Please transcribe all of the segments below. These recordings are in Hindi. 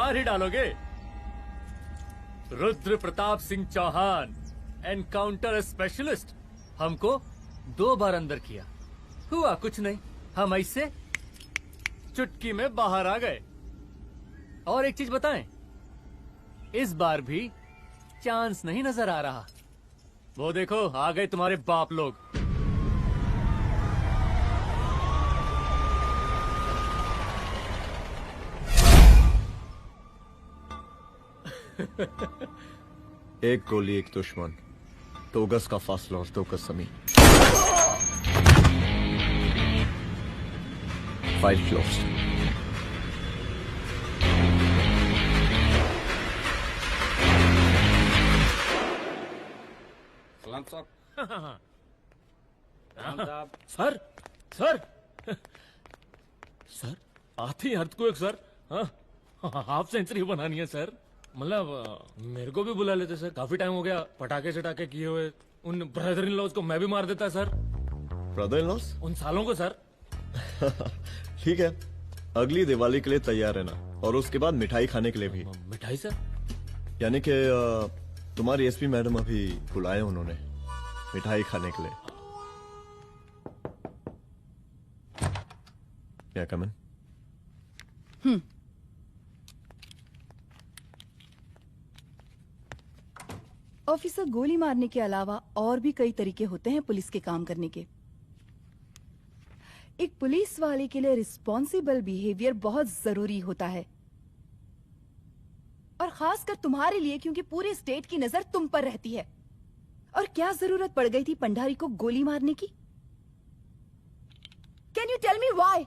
मार ही डालोगे। Rudra Pratap Singh Chauhan, encounter specialist. हमको 2 बार अंदर किया, हुआ कुछ नहीं। हम ऐसे चुटकी में बाहर आ गए। और एक चीज बताएं, इस बार भी चांस नहीं नजर आ रहा। वो देखो आ गए तुम्हारे बाप लोग। एक गोली एक दुश्मन, 2 गज का फासला और 2 गज जमीन। File closed. सलाम साहब। सर सर सर आती अर्थक्वेक सर। हाफ सेंचुरी बनानी है सर। मतलब मेरे को भी बुला लेते सर, काफी टाइम हो गया पटाखे चटाखे किए हुए। उन ब्रदर इन लॉज को मैं भी मार देता सर। Brother in loss? उन सालों को सर। ठीक है, अगली दिवाली के लिए तैयार रहना, और उसके बाद मिठाई खाने के लिए भी। मिठाई सर? यानी कि तुम्हारी एसपी मैडम अभी बुलाए उन्होंने मिठाई खाने के लिए। क्या कमन? ऑफिसर, गोली मारने के अलावा और भी कई तरीके होते हैं पुलिस के काम करने के। एक पुलिस वाले के लिए रिस्पॉन्सिबल बिहेवियर बहुत जरूरी होता है, और खासकर तुम्हारे लिए, क्योंकि पूरे स्टेट की नजर तुम पर रहती है। और क्या जरूरत पड़ गई थी पंडारी को गोली मारने की? Can you tell me why?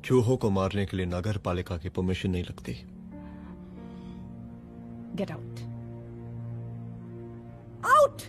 चूहों को मारने के लिए नगर पालिका की परमिशन नहीं लगती। Get out. Out!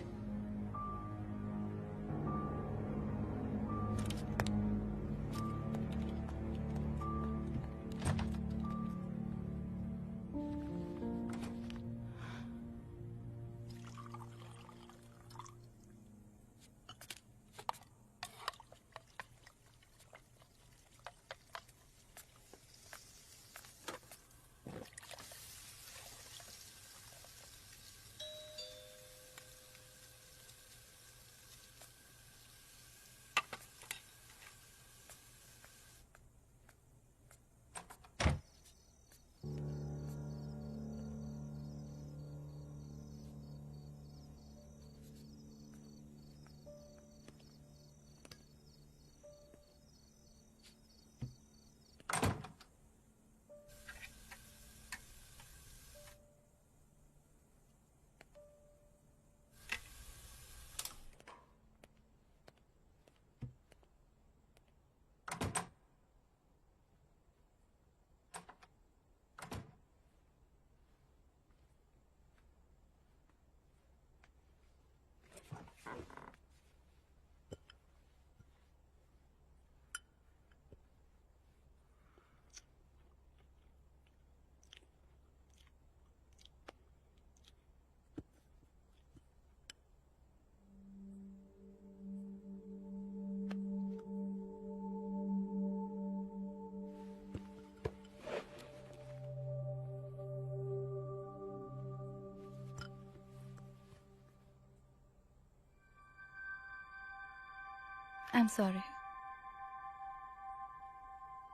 I'm sorry.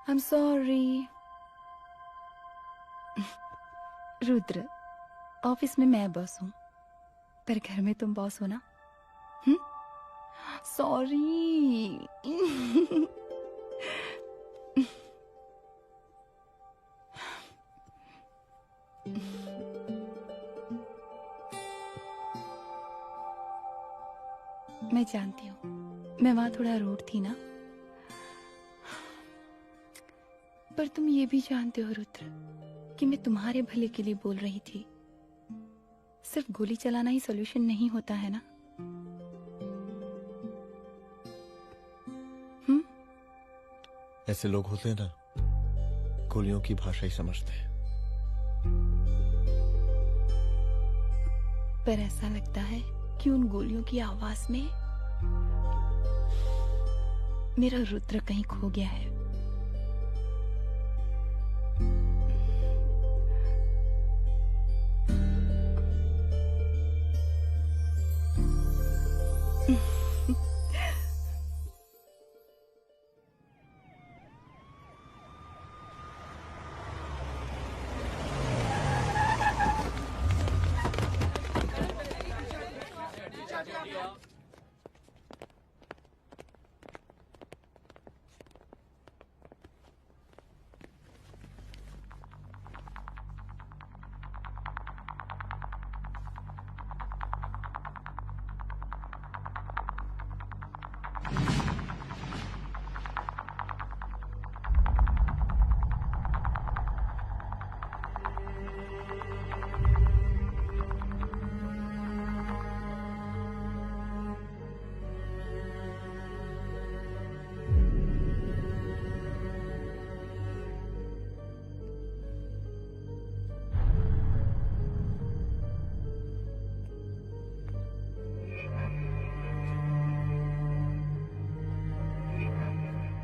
I'm sorry. Rudra, office में मैं बॉस हूँ, पर घर में तुम बॉस हो ना? सॉरी। मैं जानती हूँ, मैं वहां थोड़ा रूड थी ना, पर तुम ये भी जानते हो रुद्र कि मैं तुम्हारे भले के लिए बोल रही थी। सिर्फ गोली चलाना ही सॉल्यूशन नहीं होता है ना। ऐसे लोग होते हैं ना, गोलियों की भाषा ही समझते हैं। पर ऐसा लगता है कि उन गोलियों की आवाज में मेरा रुद्र कहीं खो गया है।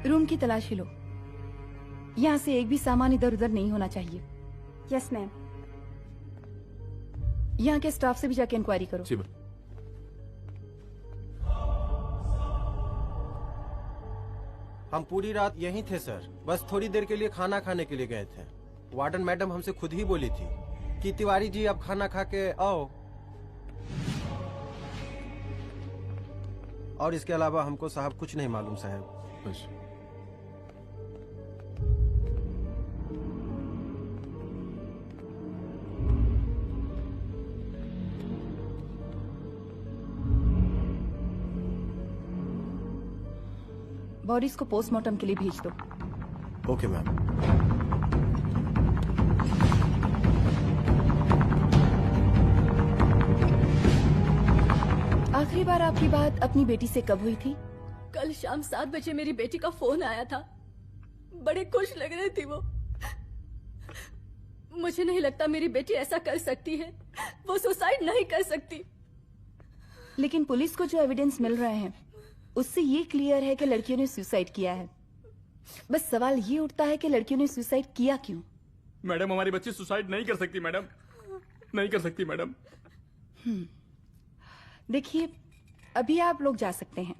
रूम की तलाशी लो। यहाँ से एक भी सामान इधर उधर नहीं होना चाहिए। Yes ma'am. यहाँ के स्टाफ से भी जाके इंक्वायरी करो। जी मैम। हम पूरी रात यहीं थे सर, बस थोड़ी देर के लिए खाना खाने के लिए गए थे। वार्डन मैडम हमसे खुद ही बोली थी कि तिवारी जी अब खाना खा के आओ, और इसके अलावा हमको साहब कुछ नहीं मालूम साहब। बस। बॉडीज को पोस्टमार्टम के लिए भेज दो। Okay ma'am. आखिरी बार आपकी बात अपनी बेटी से कब हुई थी? कल शाम 7 बजे मेरी बेटी का फोन आया था। बड़े खुश लग रही थी वो। मुझे नहीं लगता मेरी बेटी ऐसा कर सकती है। वो सुसाइड नहीं कर सकती। लेकिन पुलिस को जो एविडेंस मिल रहे हैं उससे ये क्लियर है कि लड़कियों ने सुसाइड किया है। बस सवाल ये उठता है कि लड़कियों ने सुसाइड किया क्यों? मैडम, हमारी बच्ची सुसाइड नहीं कर सकती मैडम, नहीं कर सकती मैडम। देखिए, अभी आप लोग जा सकते हैं।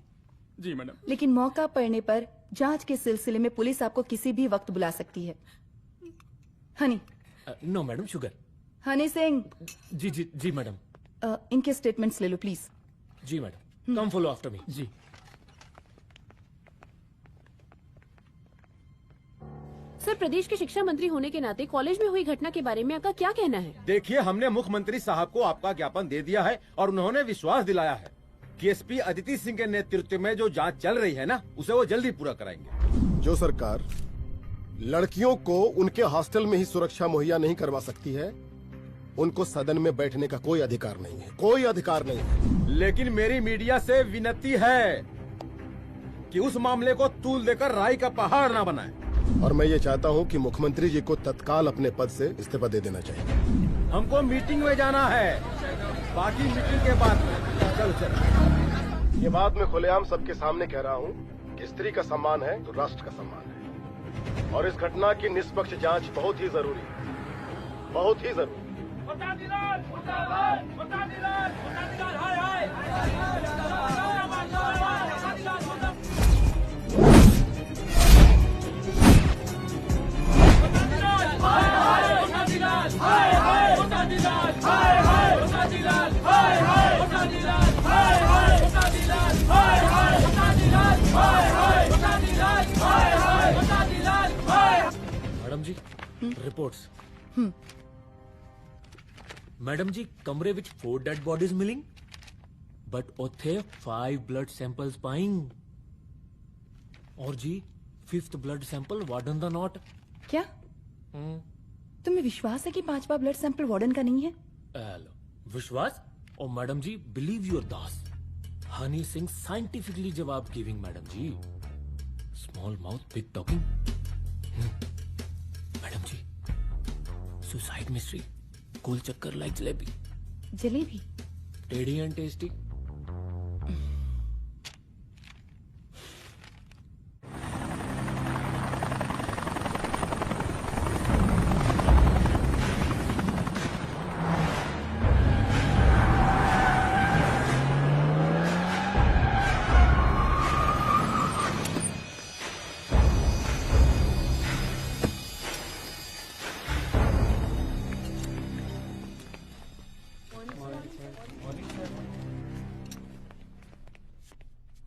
जी मैडम। लेकिन मौका पड़ने पर जांच के सिलसिले में पुलिस आपको किसी भी वक्त बुला सकती है। Honey. No madam, sugar. Honey Singh. जी जी जी मैडम। इनके स्टेटमेंट्स ले लो प्लीज। जी madam, come follow after me. जी। सर, प्रदेश के शिक्षा मंत्री होने के नाते कॉलेज में हुई घटना के बारे में आपका क्या कहना है? देखिए, हमने मुख्यमंत्री साहब को आपका ज्ञापन दे दिया है और उन्होंने विश्वास दिलाया है कि एसपी अदिति सिंह के नेतृत्व में जो जांच चल रही है ना, उसे वो जल्दी पूरा कराएंगे। जो सरकार लड़कियों को उनके हॉस्टल में ही सुरक्षा मुहैया नहीं करवा सकती है, उनको सदन में बैठने का कोई अधिकार नहीं है, कोई अधिकार नहीं है। लेकिन मेरी मीडिया से विनती है कि उस मामले को तूल देकर राई का पहाड़ ना बनाए। और मैं ये चाहता हूँ कि मुख्यमंत्री जी को तत्काल अपने पद से इस्तीफा दे देना चाहिए। हमको मीटिंग में जाना है, बाकी मीटिंग के बाद चल चल। ये बात मैं खुलेआम सबके सामने कह रहा हूँ कि स्त्री का सम्मान है तो राष्ट्र का सम्मान है, और इस घटना की निष्पक्ष जांच बहुत ही जरूरी है, बहुत ही जरूरी। मैडम जी, रिपोर्ट्स। मैडम जी, कमरे विच 4 डेड बॉडीज मिलिंग, बट उथे 5 ब्लड सैंपल्स पाइंग। और जी 5th ब्लड सैंपल वार्डन दा नॉट। क्या तुम्हें विश्वास है कि 5वां ब्लड सैंपल वार्डन का नहीं है? विश्वास? ओ मैडम जी, बिलीव योर दास। हनी सिंह साइंटिफिकली जवाब giving madam ji. Small mouth big talking. Madam ji, suicide mystery, गोल चक्कर लाइक जलेबी। जलेबी टेढ़ी एंड टेस्टी।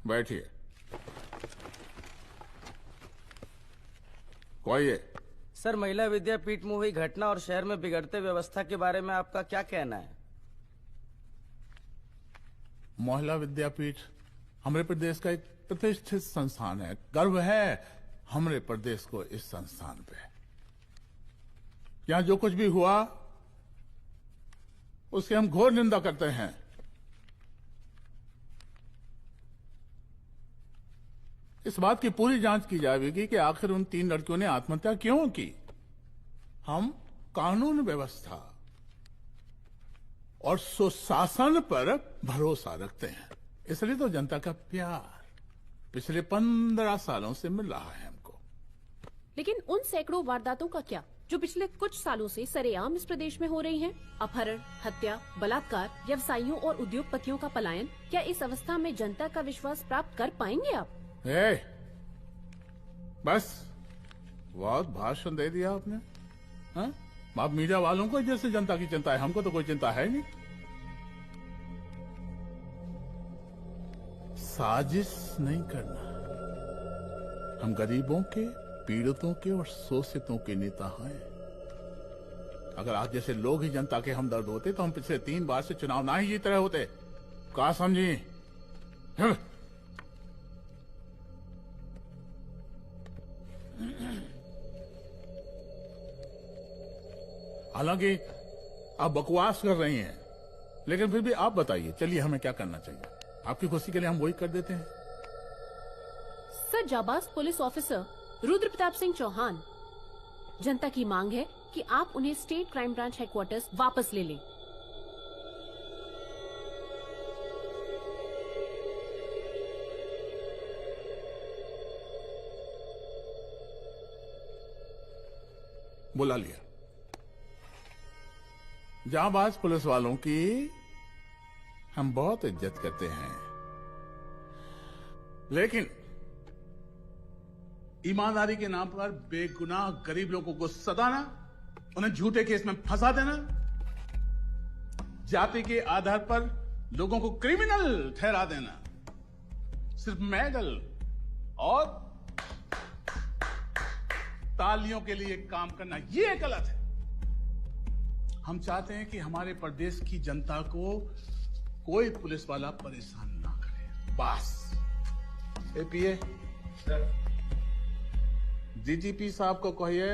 बैठिए। कोई है? सर, महिला विद्यापीठ में हुई घटना और शहर में बिगड़ते व्यवस्था के बारे में आपका क्या कहना है? महिला विद्यापीठ हमारे प्रदेश का एक प्रतिष्ठित संस्थान है। गर्व है हमारे प्रदेश को इस संस्थान पे। यहां जो कुछ भी हुआ उसकी हम घोर निंदा करते हैं। इस बात की पूरी जांच की जाएगी कि आखिर उन 3 लड़कियों ने आत्महत्या क्यों की। हम कानून व्यवस्था और सुशासन पर भरोसा रखते हैं, इसलिए तो जनता का पिछले 15 सालों से मिल रहा है हमको। लेकिन उन सैकड़ों वारदातों का क्या जो पिछले कुछ सालों से सरेआम इस प्रदेश में हो रही हैं? अपहरण, हत्या, बलात्कार, व्यवसायियों और उद्योगपतियों का पलायन। क्या इस अवस्था में जनता का विश्वास प्राप्त कर पाएंगे आप? बस बहुत भाषण दे दिया आपने। हाँ? आप मीडिया वालों को जैसे जनता की चिंता है, हमको तो कोई चिंता है नहीं। साजिश नहीं करना। हम गरीबों के, पीड़ितों के और शोषितों के नेता हैं। अगर आज जैसे लोग ही जनता के हमदर्द होते तो हम पिछले 3 बार से चुनाव ना ही जीत रहे होते। क्या समझी? हालांकि आप बकवास कर रही हैं, लेकिन फिर भी आप बताइए, चलिए हमें क्या करना चाहिए? आपकी खुशी के लिए हम वही कर देते हैं। सर, जाबाज पुलिस ऑफिसर रुद्र प्रताप सिंह चौहान, जनता की मांग है कि आप उन्हें स्टेट क्राइम ब्रांच हेडक्वार्टर्स वापस ले लें। बुला लिया। जाबाज पुलिस वालों की हम बहुत इज्जत करते हैं, लेकिन ईमानदारी के नाम पर बेगुनाह गरीब लोगों को सताना, उन्हें झूठे केस में फंसा देना, जाति के आधार पर लोगों को क्रिमिनल ठहरा देना, सिर्फ मेडल और तालियों के लिए काम करना, ये गलत है। हम चाहते हैं कि हमारे प्रदेश की जनता को कोई पुलिस वाला परेशान ना करे, बस। एपीए सर, डीजीपी साहब को कहिए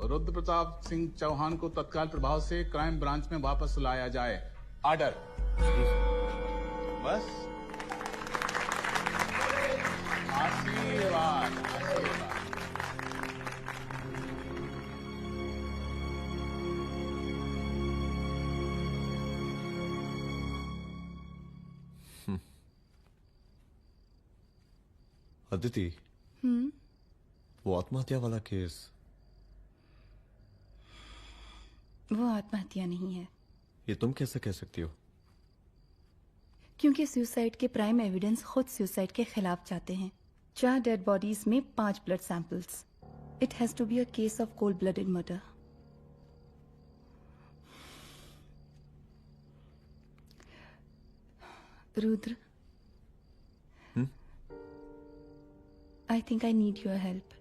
रुद्र प्रताप सिंह चौहान को तत्काल प्रभाव से क्राइम ब्रांच में वापस लाया जाए। ऑर्डर। बस। आशीर्वाद, आशीर्वाद। अदिति, वो आत्महत्या वाला केस, वो आत्महत्या नहीं है। ये तुम कैसे कह सकती हो? क्योंकि सुसाइड के प्राइम एविडेंस खुद सुसाइड के खिलाफ जाते हैं। 4 डेड बॉडीज में 5 blood samples. It has to be a case of cold blooded murder. Rudra, I think I need your help.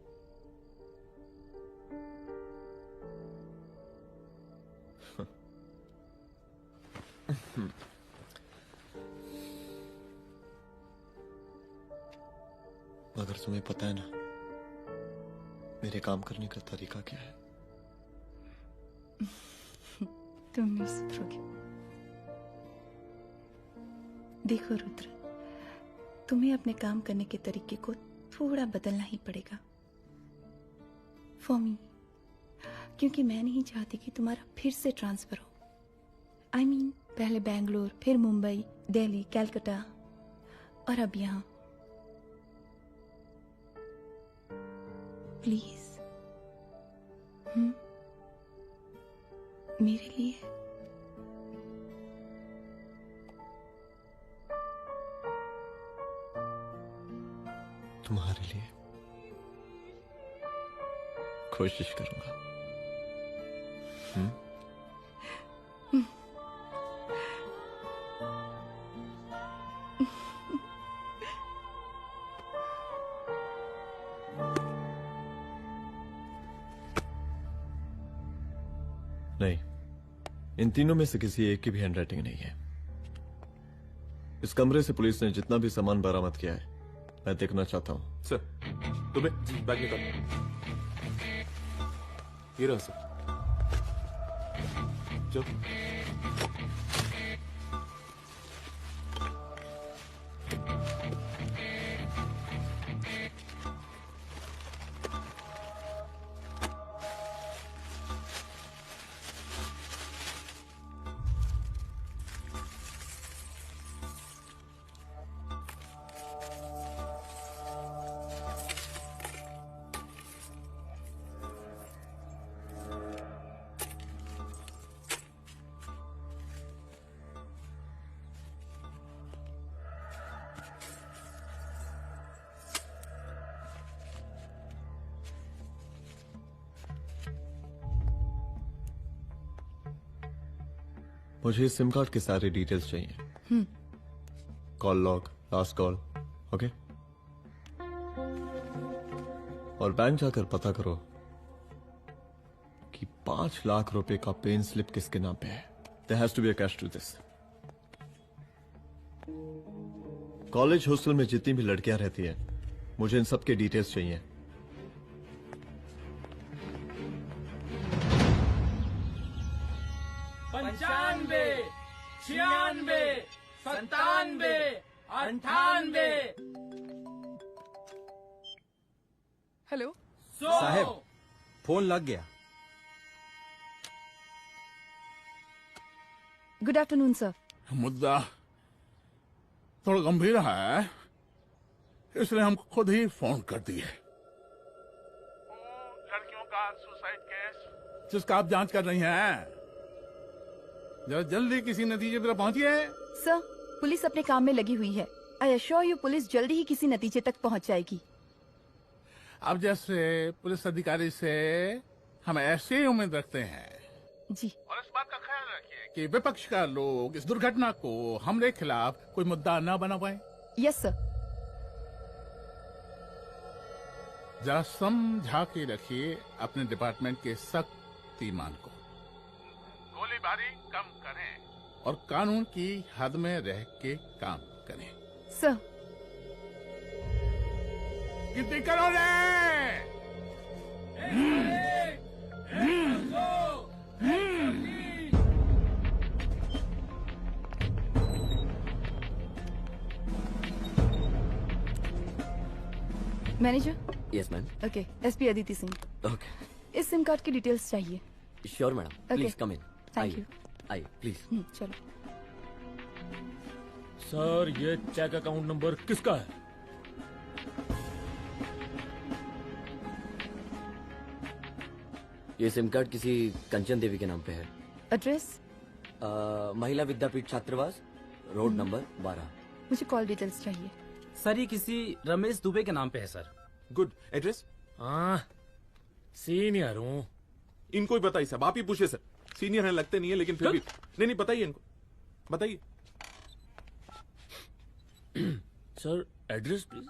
मगर तुम्हें पता है ना मेरे काम करने का तरीका क्या है? तुम नहीं सुधरोगे। देखो रुद्र, तुम्हें अपने काम करने के तरीके को थोड़ा बदलना ही पड़ेगा फॉर मी, क्योंकि मैं नहीं चाहती कि तुम्हारा फिर से ट्रांसफर हो। I mean, पहले बेंगलोर, फिर मुंबई, दिल्ली, कलकत्ता और अब यहां। प्लीज मेरे लिए। तुम्हारे लिए कोशिश करूंगा। नहीं, इन तीनों में से किसी एक की भी हैंडराइटिंग नहीं है। इस कमरे से पुलिस ने जितना भी सामान बरामद किया है मैं देखना चाहता हूं। सर, तुम्हें बैग निकाल। ये रहा सर। चलो। मुझे इस सिम कार्ड के सारे डिटेल्स चाहिए। Call log, last call, okay. और बैंक जाकर पता करो कि 5 लाख रुपए का पेन स्लिप किसके नाम पे है। There has to be a cash to this. College hostel में जितनी भी लड़कियां रहती हैं, मुझे इन सब के डिटेल्स चाहिए। पंचानवे, 96, 97, 98। हेलो साहब, फोन लग गया। Good afternoon sir. मुद्दा थोड़ा गंभीर है, इसलिए हम खुद ही फोन कर दिए। लड़कियों का सुसाइड केस जिसका आप जांच कर रही हैं, जरा जल्दी किसी नतीजे पर पहुंचिए। सर, पुलिस अपने काम में लगी हुई है। आई एश्योर यू पुलिस जल्दी ही किसी नतीजे तक पहुंच जाएगी। अब जैसे पुलिस अधिकारी से हम ऐसे ही उम्मीद रखते हैं जी। और इस बात का ख्याल रखिए कि विपक्ष का लोग इस दुर्घटना को हमरे खिलाफ कोई मुद्दा न बना पाए। Yes sir. जरा समझा के रखिए अपने डिपार्टमेंट के शक्तिमान को। गोलीबारी कम करें और कानून की हद में रह के काम करें। सर। कितनी करो रे? Manager. Yes ma'am. Okay, SP Aditi Singh. Okay, इस सिम कार्ड की डिटेल्स चाहिए। Sure madam, please come in. Thank you. आइए प्लीज। चलो। सर, ये चेक अकाउंट नंबर किसका है? ये सिम कार्ड किसी कंचन देवी के नाम पे है। एड्रेस? महिला विद्यापीठ छात्रावास, रोड नंबर 12। मुझे कॉल डिटेल्स चाहिए। सर, ये किसी रमेश दुबे के नाम पे है सर। गुड। एड्रेस? हाँ, सीनियर हूँ। इनको ही बताइए साहब, आप ही पूछिए सर। सीनियर है लगते नहीं है, लेकिन फिर भी नहीं बताइए इनको, बताइए। Sir, address please.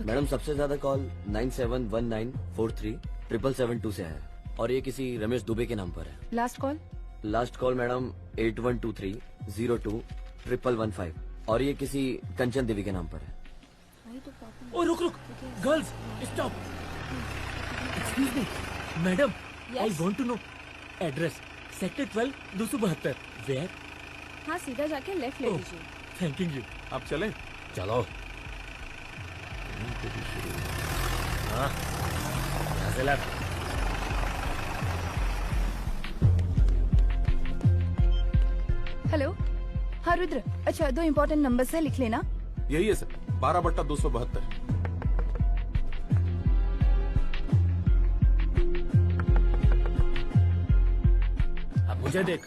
मैडम, सबसे ज्यादा कॉल 9719437772 से है और ये किसी रमेश दुबे के नाम पर है। Last call? Last call madam 8123021115 और ये किसी कंचन देवी के नाम पर है। ओ रुक, girls stop. Excuse me madam, I want to know address. Sector 12 272 where? हाँ, सीधा जाके लेफ्ट ले लीजिए। Thank you. आप चलें? चलो। हाँ, यहाँ से लेफ्ट। हेलो। हाँ रुद्र, अच्छा 2 इम्पोर्टेंट नंबर्स है, लिख लेना। यही है सर, 12/272। अब मुझे देख।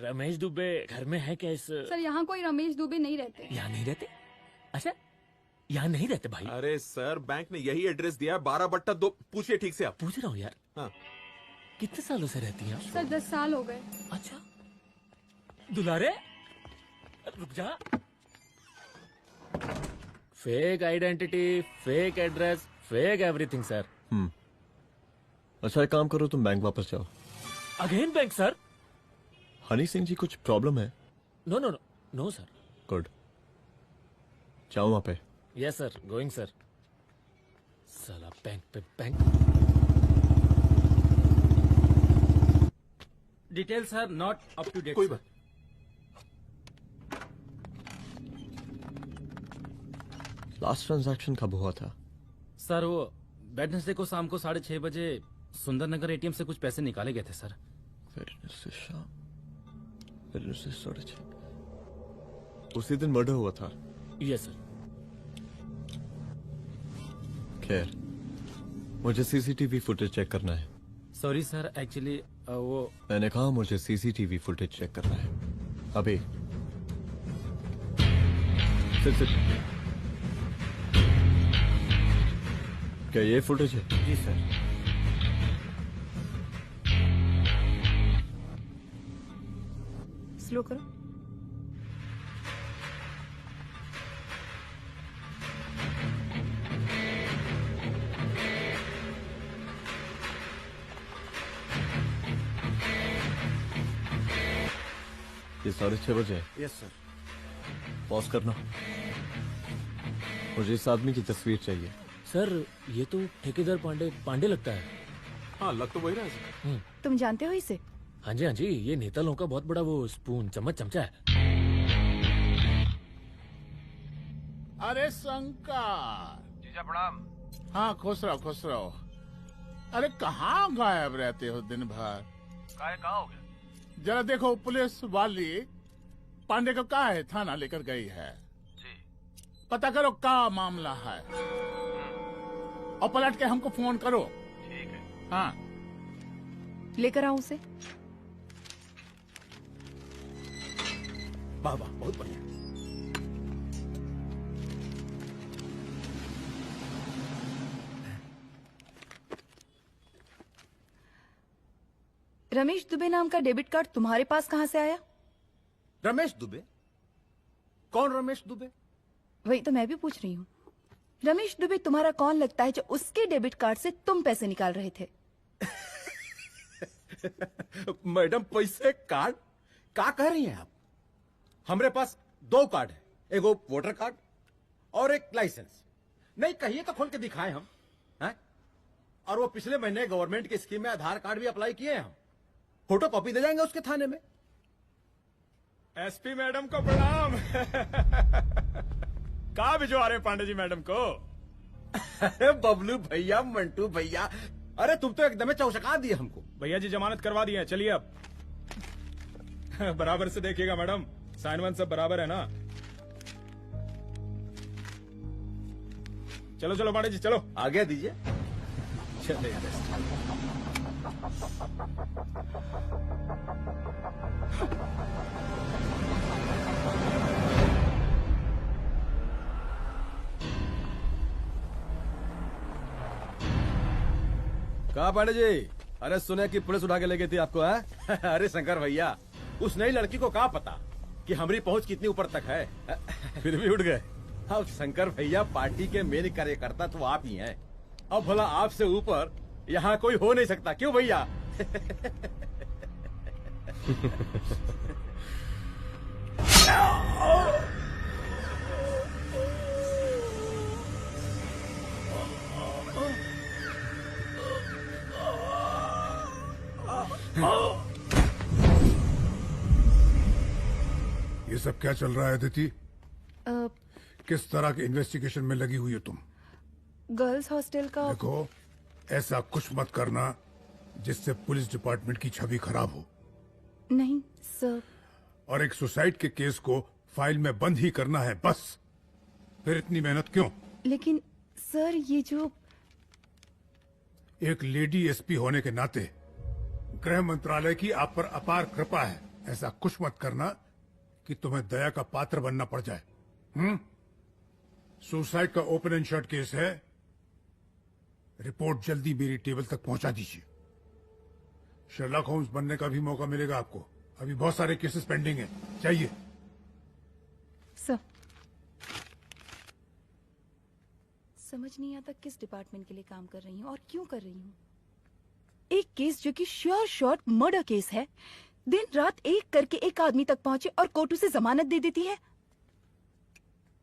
रमेश दुबे घर में है क्या? इस सर, यहाँ कोई रमेश दुबे नहीं रहते। यहाँ नहीं रहते? अच्छा, यहाँ नहीं रहते भाई। अरे सर, बैंक ने यही एड्रेस दिया है, 12/2। पूछिए ठीक से आप। पूछ रहा हूँ यार। हाँ। कितने सालों से रहती हैं? सर 10 साल हो गए। अच्छा, दुलारे रुक जा। Fake identity, fake address, fake everything sir. अच्छा, एक काम करो, तुम बैंक वापस जाओ। Again bank sir? Honey Singh ji, कुछ प्रॉब्लम है? No no no no sir. Good, जाओ वहां पे। Yes sir, going sir. साला बैंक पे bank. Details are not up to date. कोई बात। लास्ट ट्रांजैक्शन कब हुआ था? सर, वो वेडनेसडे को शाम को 6:30 बजे सुंदरनगर एटीएम से कुछ पैसे निकाले गए थे सर। वेडनेसडे शाम, वेडनेसडे 6:30। उसी दिन मर्डर हुआ था? Yes sir. खैर, मुझे सीसीटीवी फुटेज चेक करना है। सॉरी सर, एक्चुअली वो मैंने कहा मुझे सीसीटीवी फुटेज चेक करना है अभी। सिट। क्या ये फुटेज है? जी सर। स्लो करो। ये 6:30 बजे है। Yes sir. पॉज करना। मुझे इस आदमी की तस्वीर चाहिए। सर ये तो ठेकेदार पांडे लगता है। हाँ लग तो वही रहा है सर। तुम जानते हो इसे? हाँ जी, ये नेता लोगों का बहुत बड़ा वो स्पून चमचा है। अरे शंकर। जीजा प्रणाम। हाँ खुश रहो। अरे कहाँ गायब रहते हो दिन भर? कहाँ हो गया? जरा देखो पुलिस वाली पांडे को कहा है थाना लेकर गई है। जी। पता करो क्या मामला है और पलट के हमको फोन करो। ठीक है। हाँ लेकर आओ उसे। वाह बहुत बढ़िया। रमेश दुबे नाम का डेबिट कार्ड तुम्हारे पास कहाँ से आया? रमेश दुबे? कौन रमेश दुबे? वही तो मैं भी पूछ रही हूँ। रमेश दुबे तुम्हारा कौन लगता है जो उसके डेबिट कार्ड से तुम पैसे निकाल रहे थे? मैडम पैसे कार्ड क्या कह रही हैं आप? हमारे पास 2 कार्ड है, एक वो वोटर कार्ड और एक लाइसेंस। नहीं कहिए तो खोल के दिखाएं हम हैं? और वो पिछले महीने गवर्नमेंट की स्कीम में आधार कार्ड भी अप्लाई किए हैं हम। फोटो कॉपी दे जाएंगे उसके थाने में। एसपी मैडम को प्रणाम। कहाँ भिजवा रहे पांडे जी मैडम को? अरे बबलू भैया, मंटू भैया, अरे तुम तो एकदम चौसका दिए हमको। भैया जी जमानत करवा दिए हैं, चलिए अब। बराबर से देखिएगा मैडम, साइन वाइन सब बराबर है ना? चलो चलो पांडे जी चलो। आगे दीजिए। चले कहा पांडे जी? अरे सुने कि पुलिस उठा के ले गई थी आपको है? अरे शंकर भैया, उस नई लड़की को क्या पता कि हमारी पहुंच कितनी ऊपर तक है। फिर भी उठ गए। अब शंकर भैया पार्टी के मेन कार्यकर्ता तो आप ही हैं। अब भला आपसे ऊपर यहाँ कोई हो नहीं सकता, क्यों भैया? ये सब क्या चल रहा है अदिति? किस तरह के इन्वेस्टिगेशन में लगी हुई हो तुम? गर्ल्स हॉस्टल का। देखो ऐसा कुछ मत करना जिससे पुलिस डिपार्टमेंट की छवि खराब हो। नहीं सर। और एक सुसाइड के केस को फाइल में बंद ही करना है बस। फिर इतनी मेहनत क्यों? लेकिन सर ये जो एक लेडी एसपी होने के नाते गृह मंत्रालय की आप पर अपार कृपा है। ऐसा कुछ मत करना कि तुम्हें दया का पात्र बनना पड़ जाए। सुसाइड का ओपन एंड शट केस है। रिपोर्ट जल्दी मेरी टेबल तक पहुंचा दीजिए। शर्लॉक होम्स बनने का भी मौका मिलेगा आपको। अभी बहुत सारे केसेस पेंडिंग हैं। चाहिए सर। समझ नहीं आता किस डिपार्टमेंट के लिए काम कर रही हूँ और क्यों कर रही हूँ। एक केस जो कि श्योर शॉट मर्डर केस है, दिन रात एक करके एक आदमी तक पहुंचे और कोर्ट उसे जमानत दे देती है।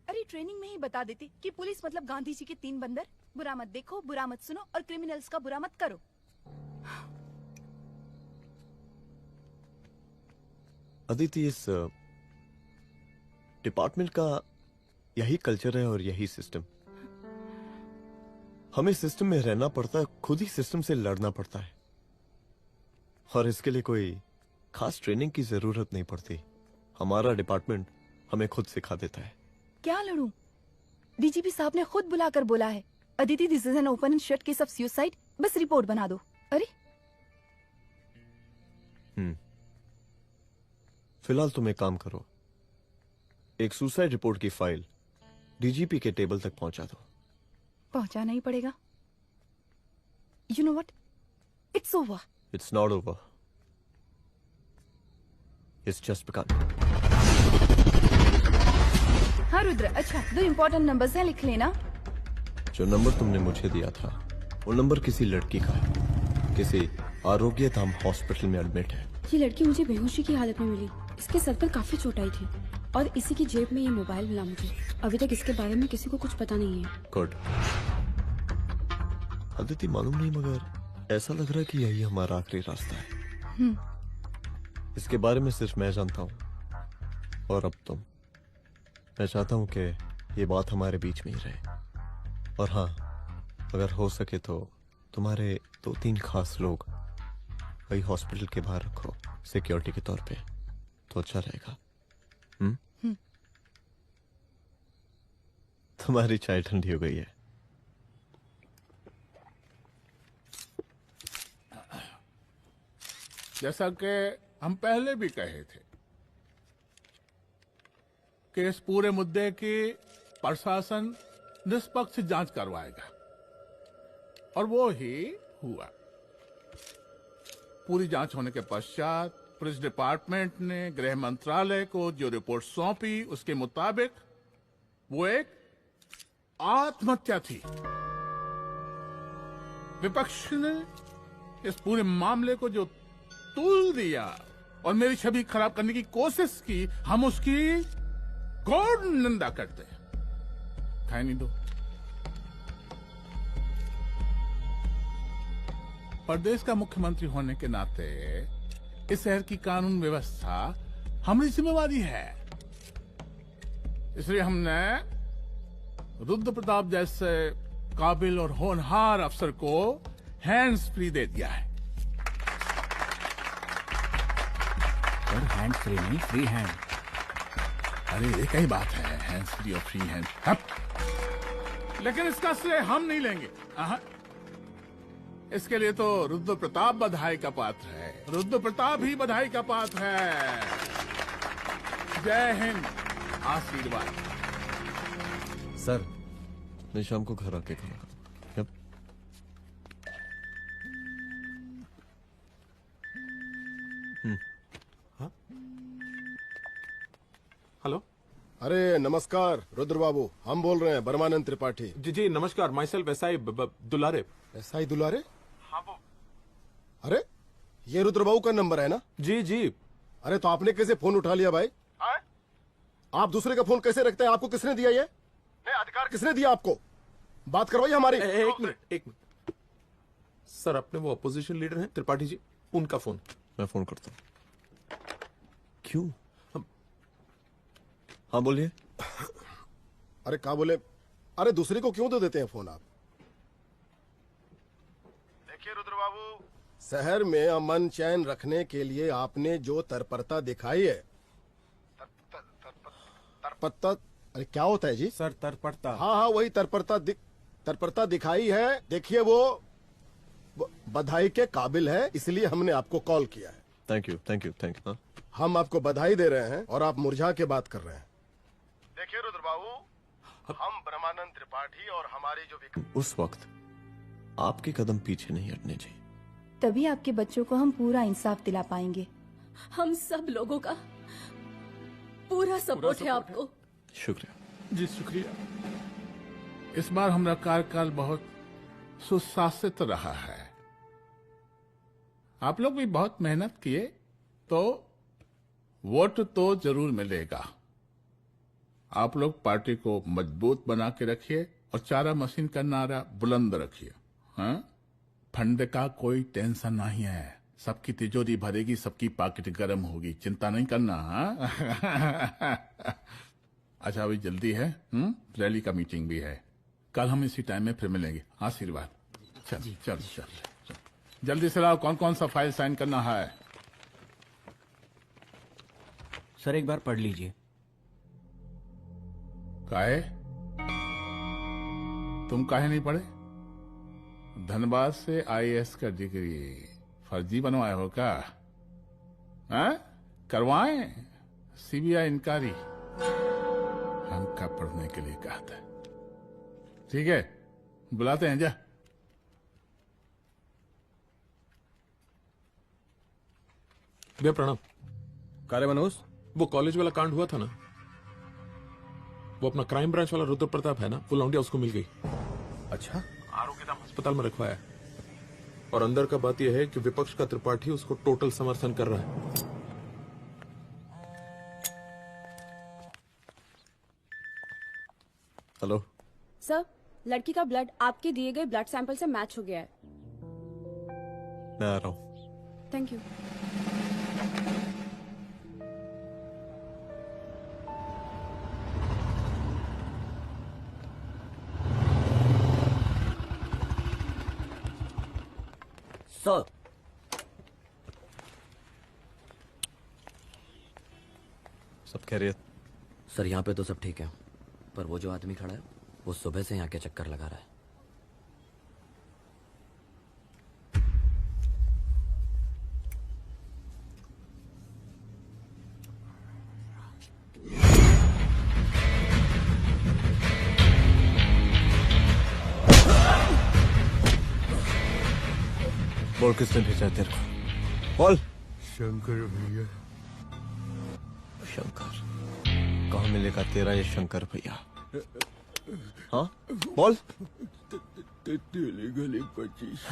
अरे ट्रेनिंग में ही बता देती कि पुलिस मतलब गांधी जी के 3 बंदर। बुरा मत देखो, बुरा मत सुनो और क्रिमिनल्स का बुरा मत करो। अदिति, इस डिपार्टमेंट का यही कल्चर है और यही सिस्टम। हमें सिस्टम में रहना पड़ता है, खुद ही सिस्टम से लड़ना पड़ता है और इसके लिए कोई खास ट्रेनिंग की जरूरत नहीं पड़ती। हमारा डिपार्टमेंट हमें खुद सिखा देता है। क्या लड़ूं? डीजीपी साहब ने खुद बुलाकर बोला है, Aditi this is an open and shut case of suicide, बस रिपोर्ट बना दो। अरे फिलहाल तुम एक काम करो, एक सुसाइड रिपोर्ट की फाइल डीजीपी के टेबल तक पहुंचा दो। पहुंचाना ही पड़ेगा। You know what, it's over. It's not over. इस चेस्ट पे हाँ रुद्र, अच्छा 2 इम्पोर्टेंट नंबर्स हैं, लिख लेना। जो नंबर तुमने मुझे दिया था वो नंबर किसी लड़की का है, किसी आरोग्य धाम हॉस्पिटल में एडमिट है। ये लड़की मुझे बेहोशी की हालत में मिली। इसके सर पर काफी चोट आई थी और इसी की जेब में ये मोबाइल मिला मुझे। अभी तक इसके बारे में किसी को कुछ पता नहीं है। गुड। अदिति मालूम नहीं, मगर ऐसा लग रहा है कि यही हमारा आखिरी रास्ता है। इसके बारे में सिर्फ मैं जानता हूँ और अब तुम। मैं चाहता हूँ कि ये बात हमारे बीच में ही रहे। और हाँ, अगर हो सके तो तुम्हारे 2-3 खास लोग वही हॉस्पिटल के बाहर रखो सिक्योरिटी के तौर पे, तो अच्छा रहेगा। तुम्हारी चाय ठंडी हो गई है। जैसा कि हम पहले भी कहे थे कि इस पूरे मुद्दे की प्रशासन निष्पक्ष जांच करवाएगा, और वो ही हुआ। पूरी जांच होने के पश्चात पुलिस डिपार्टमेंट ने गृह मंत्रालय को जो रिपोर्ट सौंपी उसके मुताबिक वो एक आत्महत्या थी। विपक्ष ने इस पूरे मामले को जो तूल दिया और मेरी छवि खराब करने की कोशिश की, हम उसकी घोर निंदा करते हैं। खाए नहीं दो। प्रदेश का मुख्यमंत्री होने के नाते इस शहर की कानून व्यवस्था हमारी जिम्मेवारी है। इसलिए हमने रुद्र प्रताप जैसे काबिल और होनहार अफसर को हैंड्स फ्री दे दिया है। सर हैंड फ्री नहीं, फ्री हैंड। अरे एक ही बात है, हैंड्स फ्री और फ्री हैंड। लेकिन इसका श्रेय हम नहीं लेंगे। इसके लिए तो रुद्र प्रताप बधाई का पात्र है। रुद्र प्रताप ही बधाई का पात्र है। जय हिंद। आशीर्वाद। सर, मैं शाम को घर आके खाऊंगा। हेलो। अरे नमस्कार रुद्र बाबू, हम बोल रहे हैं बर्मानंद त्रिपाठी। जी जी नमस्कार। My self SI Dulare. SI दुलारे? हाँ वो। अरे ये रुद्र बाबू का नंबर है ना? जी जी। अरे तो आपने कैसे फोन उठा लिया भाई? आप दूसरे का फोन कैसे रखते हैं? आपको किसने दिया ये? नहीं, अधिकार किसने दिया आपको? बात करवाइए हमारी। एक मिनट। सर अपने वो अपोजिशन लीडर हैं त्रिपाठी जी, उनका फोन। मैं फोन करता हूँ। क्यों? हाँ बोलिए। अरे क्या बोले? अरे दूसरे को क्यों दे देते हैं फोन आप? देखिए रुद्र बाबू, शहर में अमन चैन रखने के लिए आपने जो तत्परता दिखाई है। तत्परता? अरे क्या होता है जी? सर तत्परता। हाँ हाँ वही तत्परता दिखाई है। देखिए वो बधाई के काबिल है, इसलिए हमने आपको कॉल किया है। Thank you thank you thank you. हम आपको बधाई दे रहे हैं और आप मुरझा के बात कर रहे हैं। देखिए रुद्र बाबू, हम ब्रह्मानंद त्रिपाठी और हमारी जो उस वक्त आपके कदम पीछे नहीं हटने चाहिए। तभी आपके बच्चों को हम पूरा इंसाफ दिला पाएंगे। हम सब लोगों का पूरा सपोर्ट है आपको। शुक्रिया जी, शुक्रिया। इस बार हमारा कार्यकाल बहुत सुशासित रहा है। आप लोग भी बहुत मेहनत किए, तो वोट तो जरूर मिलेगा। आप लोग पार्टी को मजबूत बना के रखिए और चारा मशीन का नारा बुलंद रखिए। हाँ, फंड का कोई टेंशन नहीं है। सबकी तिजोरी भरेगी, सबकी पॉकेट गर्म होगी, चिंता नहीं करना। हाँ? अच्छा अभी जल्दी है, रैली का मीटिंग भी है। कल हम इसी टाइम में फिर मिलेंगे। आशीर्वाद। चल चल चल जल्दी से लाओ, कौन कौन सा फाइल साइन करना है? सर एक बार पढ़ लीजिए। काहे? तुम काहे नहीं पढ़े? धनबाद से आईएएस का डिग्री फर्जी बनवाए हो क्या? करवाएं सीबीआई इंक्वायरी। हमका पढ़ने के लिए कहा था। ठीक है, बुलाते हैं। जा भैया प्रणाम। कार्य मनोज, वो कॉलेज वाला कांड हुआ था ना, वो अपना क्राइम ब्रांच वाला रुद्र प्रताप है ना, वो लौंडिया उसको मिल गई। अच्छा, आरोग्यधाम अस्पताल में रखवाया। और अंदर का बात यह है कि विपक्ष का त्रिपाठी उसको टोटल समर्थन कर रहा है। हेलो सर, लड़की का ब्लड आपके दिए गए ब्लड सैंपल से मैच हो गया है। मैं आ रहा हूँ। Thank you. सर, सब खैरियत? सर यहाँ पे तो सब ठीक है, पर वो जो आदमी खड़ा है वो सुबह से यहाँ के चक्कर लगा रहा है। बोल किसने भेजा है तेरे को? बोल। शंकर भैया। शंकर? कहाँ मिलेगा तेरा ये शंकर भैया? हाँ बोल। गली 25।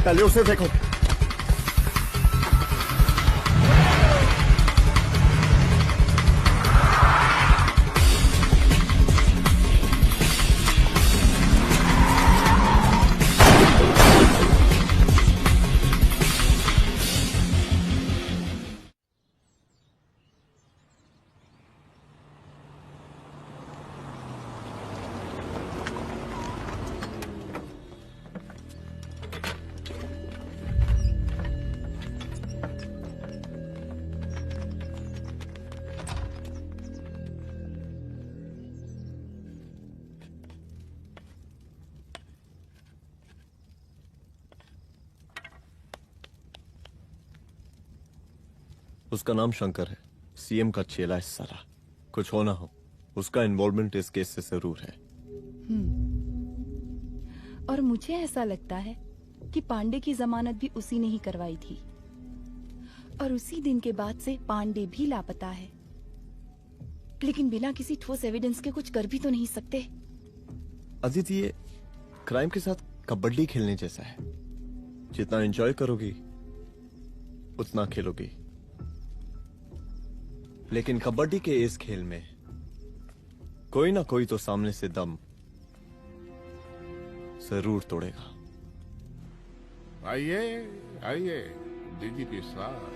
पहले उसे देखो। उसका नाम शंकर है, सीएम का चेला है साला। कुछ हो ना हो, उसका इन्वॉल्वमेंट इस केस से जरूर है। और मुझे ऐसा लगता है कि पांडे की जमानत भी उसी ने ही करवाई थी, और उसी दिन के बाद से पांडे भी लापता है। लेकिन बिना किसी ठोस एविडेंस के कुछ कर भी तो नहीं सकते। अदिति, ये क्राइम के साथ कबड्डी खेलने जैसा है। जितना एंजॉय करोगी उतना खेलोगी, लेकिन कबड्डी के इस खेल में कोई ना कोई तो सामने से दम जरूर तोड़ेगा। आइए आइए डीजीपी साहब,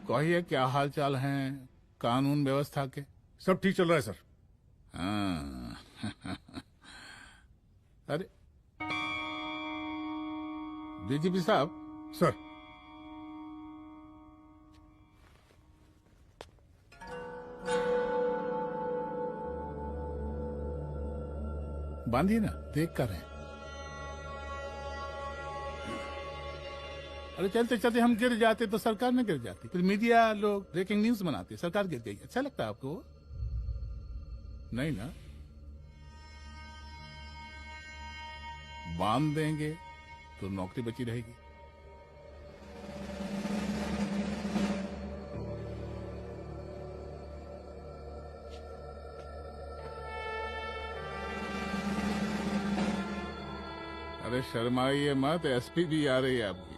कहिए क्या हाल चाल हैं कानून व्यवस्था के? सब ठीक चल रहा है सर। हाँ। अरे डीजीपी साहब। सर। बांधिए ना, देख कर हैं। अरे चलते चलते हम गिर जाते तो सरकार में गिर जाती, फिर मीडिया लोग ब्रेकिंग न्यूज बनाते, सरकार गिर गई। अच्छा लगता है आपको? नहीं ना? बांध देंगे तो नौकरी बची रहेगी। अरे शर्माइए मत, एसपी भी आ रही है आपकी।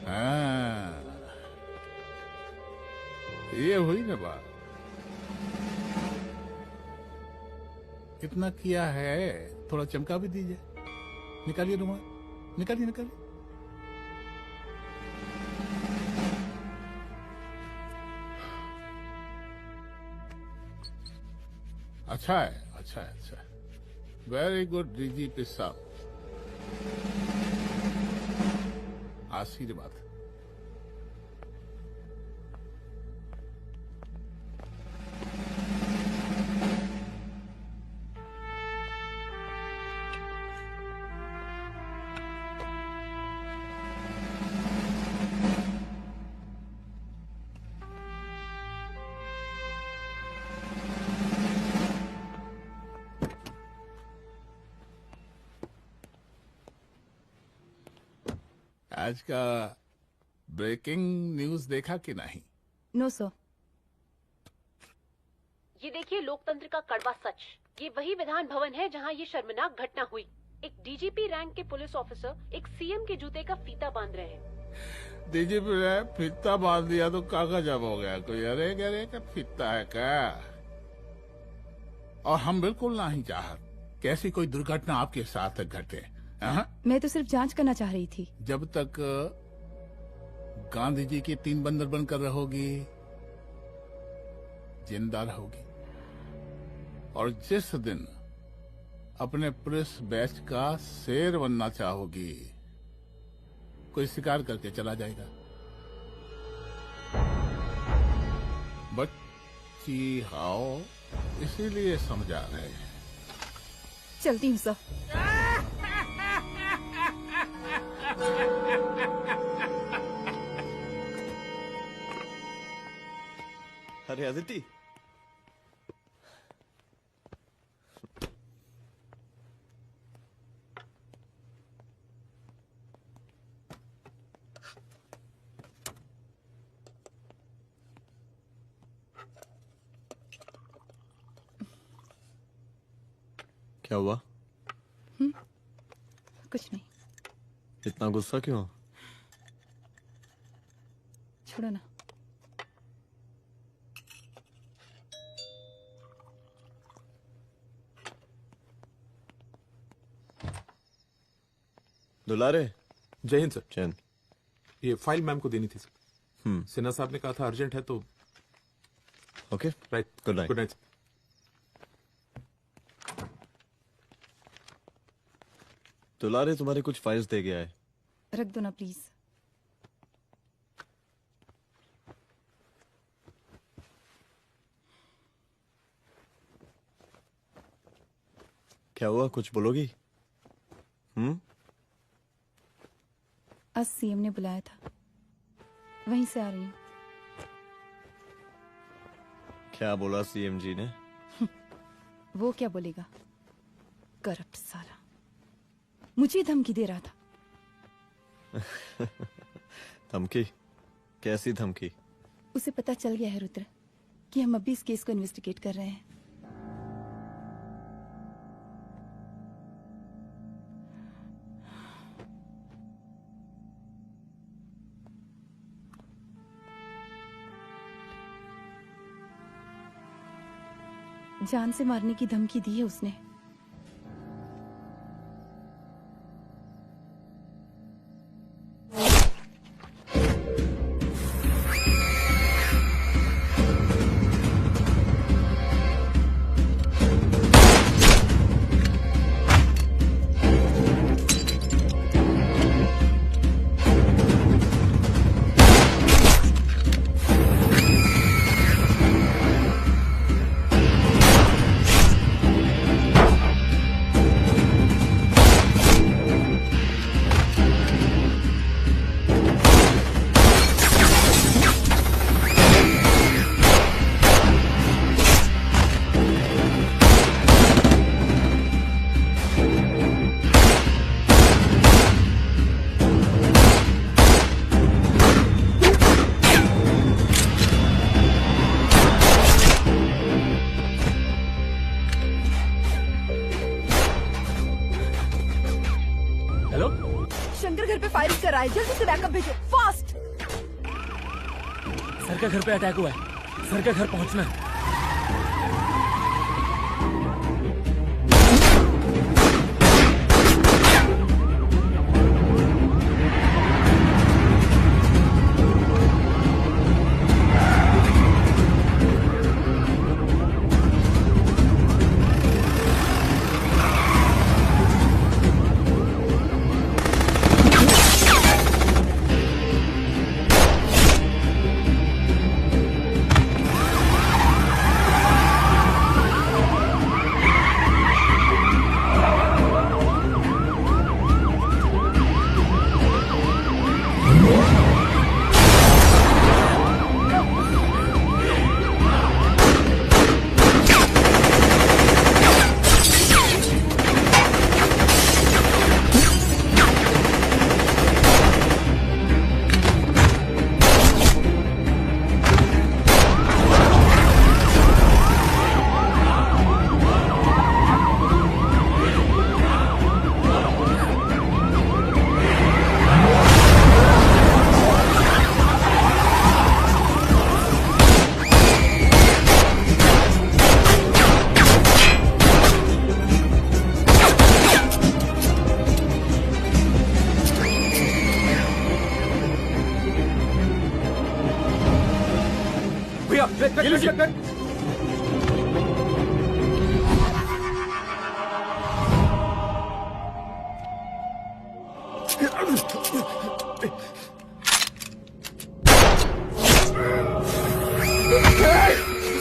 हाँ, ये हुई ना बात। इतना किया है, थोड़ा चमका भी दीजिए। निकालिए रुमाल, निकालिए निकालिए। अच्छा है, अच्छा है, अच्छा है। वेरी गुड डीजीपी साहब, आशीर्वाद। आज का ब्रेकिंग न्यूज देखा कि नहीं? No sir. ये देखिए लोकतंत्र का कड़वा सच। ये वही विधान भवन है जहां ये शर्मनाक घटना हुई। एक डीजीपी रैंक के पुलिस ऑफिसर एक सीएम के जूते का फीता बांध रहे हैं। डीजीपी ने फीता बांध दिया तो काका जब हो गया कोई। अरे गरे का फीता है क्या? और हम बिल्कुल नहीं चाहते कैसी कोई दुर्घटना आपके साथ घटे। मैं तो सिर्फ जांच करना चाह रही थी। जब तक गांधी जी की 3 बंदर बनकर रहोगी, जिंदा रहोगी। और जिस दिन अपने पुलिस बैच का शेर बनना चाहोगी, कोई शिकार करके चला जाएगा। बच्ची हाओ, इसीलिए समझा रहे हैं। चलती हूँ सर। अरे अदिति, क्या हुआ? कुछ नहीं। इतना गुस्सा क्यों? छोड़ो ना। दुलारे। जय हिंद सर। जय हिंद। ये फाइल मैम को देनी थी सर। सिन्हा साहब ने कहा था अर्जेंट है तो। Okay, right. Good night. Good night. दुलारे तुम्हारे कुछ फाइल्स दे गया है। रख दो ना प्लीज। क्या हुआ, कुछ बोलोगी? आज सीएम ने बुलाया था, वहीं से आ रही हूँ। क्या बोला सीएम जी ने? वो क्या बोलेगा, करप्ट साला, मुझे धमकी दे रहा था। धमकी? कैसी धमकी? उसे पता चल गया है रुद्र कि हम अभी इस केस को इन्वेस्टिगेट कर रहे हैं। जान से मारने की धमकी दी है उसने। शंकर घर पे फायरिंग कर रहा है, जल्दी से बैकअप भेजो, फास्ट। सर का घर पे अटैक हुआ है, सर का घर पहुंचना है।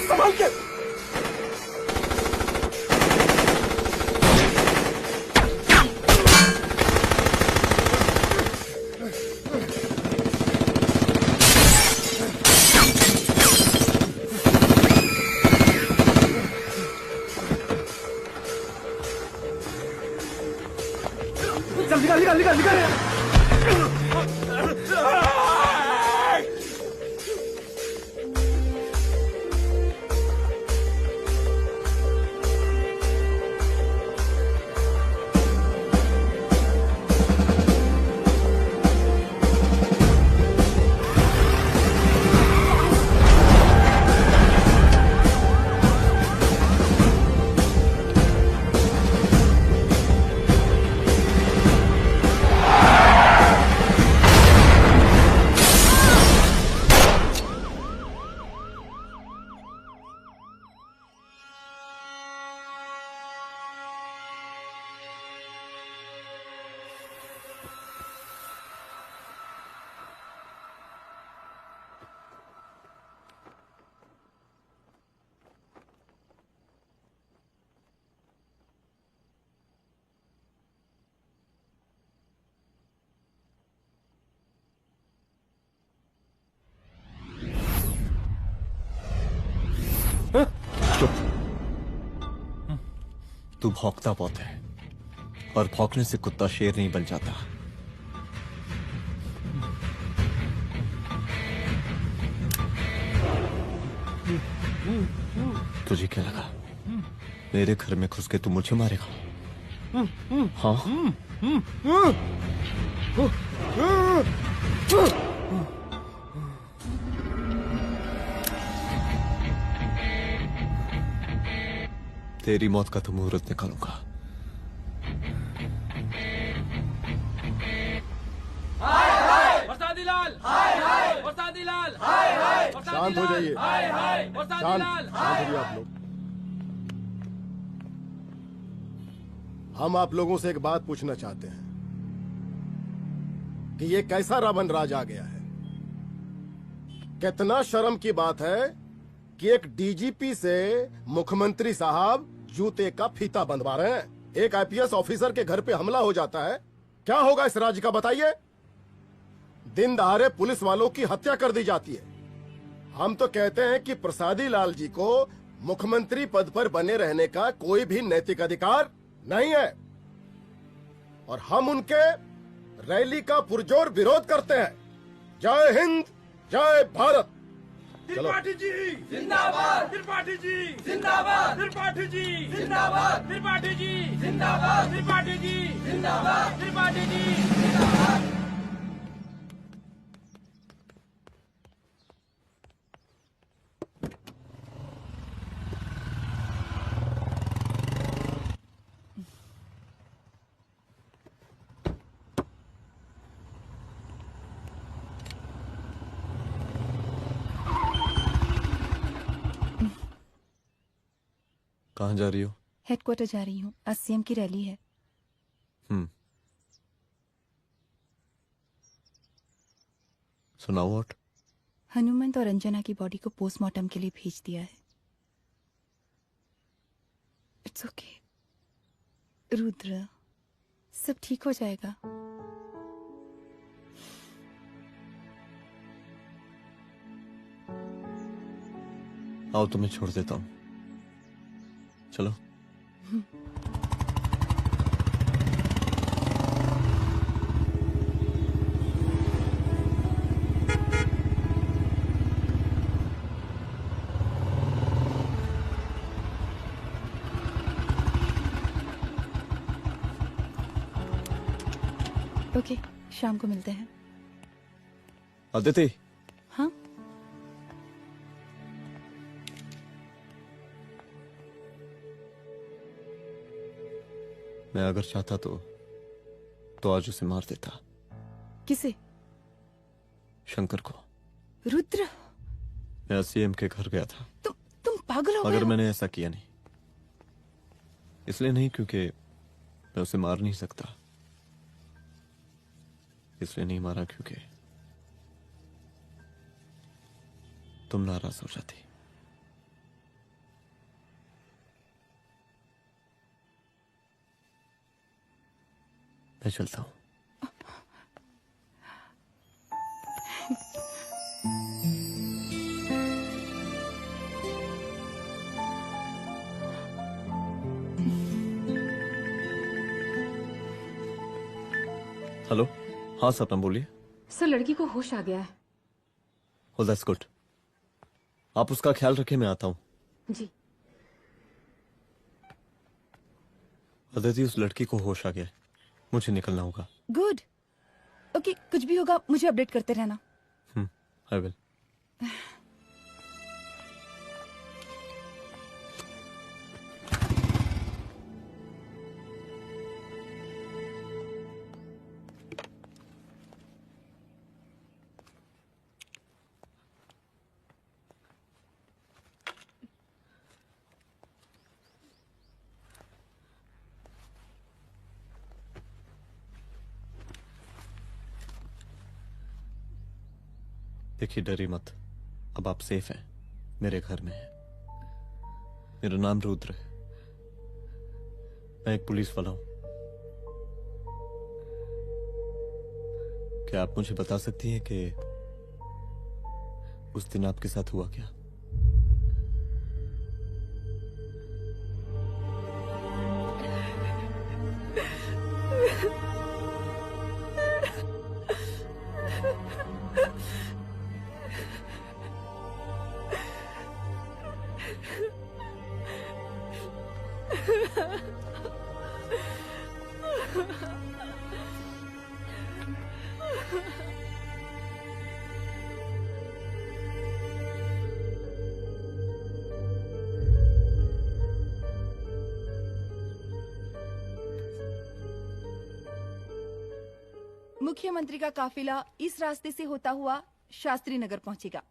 संभाल के। चल निकाल निकाल निकाल निकाल। तू भौंकता बहुत है, और भौंकने से कुत्ता शेर नहीं बन जाता। तुझे क्या लगा मेरे घर में घुस के तू मुझे मारेगा? हाँ? तेरी मौत का तो मुहूर्त निकालूंगा। बरसाती लाल, बरसाती लाल, शांत हो जाइए। बरसाती शांत लाल। शांत होइए आप लोग। हम आप लोगों से एक बात पूछना चाहते हैं कि ये कैसा रावण राज आ गया है। कितना शर्म की बात है कि एक डीजीपी से मुख्यमंत्री साहब जूते का फीता बंधवा रहे हैं। एक आईपीएस ऑफिसर के घर पे हमला हो जाता है, क्या होगा इस राज्य का बताइए? दिन दहाड़े पुलिस वालों की हत्या कर दी जाती है। हम तो कहते हैं कि प्रसादी लाल जी को मुख्यमंत्री पद पर बने रहने का कोई भी नैतिक अधिकार नहीं है, और हम उनके रैली का पुरजोर विरोध करते हैं। जय हिंद, जय भारत। त्रिपाठी जी जिंदाबाद, त्रिपाठी जी जिंदाबाद, त्रिपाठी जी जिंदाबाद, त्रिपाठी जी जिंदाबाद, त्रिपाठी जी जिंदाबाद, त्रिपाठी जी जिंदाबाद। कहाँ जा रही हो? हेडक्वार्टर जा रही हूँ, आज सीएम की रैली है। सुनाओ। व्हाट? हनुमंत और अंजना की बॉडी को पोस्टमार्टम के लिए भेज दिया है। इट्स ओके रुद्र, सब ठीक हो जाएगा। आओ तुम्हें छोड़ देता हूँ, चलो। ओके, शाम को मिलते हैं। अदिति। हाँ? मैं अगर चाहता तो आज उसे मार देता। किसे? शंकर को। रुद्र, मैं सीएम के घर गया था। तुम पागल हो गए मगर हो? मैंने ऐसा किया नहीं। इसलिए नहीं क्योंकि मैं उसे मार नहीं सकता, इसलिए नहीं मारा क्योंकि तुम नाराज हो जाती। मैं चलता हूं। हेलो। हाँ सपना बोलिए। सर, लड़की को होश आ गया है। Oh, that's good. आप उसका ख्याल रखें, मैं आता हूँ। जी। अदिति, उस लड़की को होश आ गया है, मुझे निकलना होगा। गुड। ओके, कुछ भी होगा मुझे अपडेट करते रहना। I will. देखिए, डरी मत, अब आप सेफ हैं, मेरे घर में हैं। मेरा नाम रुद्र है, मैं एक पुलिस वाला हूं। क्या आप मुझे बता सकती हैं कि उस दिन आपके साथ हुआ क्या? मुख्यमंत्री का काफिला इस रास्ते से होता हुआ शास्त्री नगर पहुंचेगा।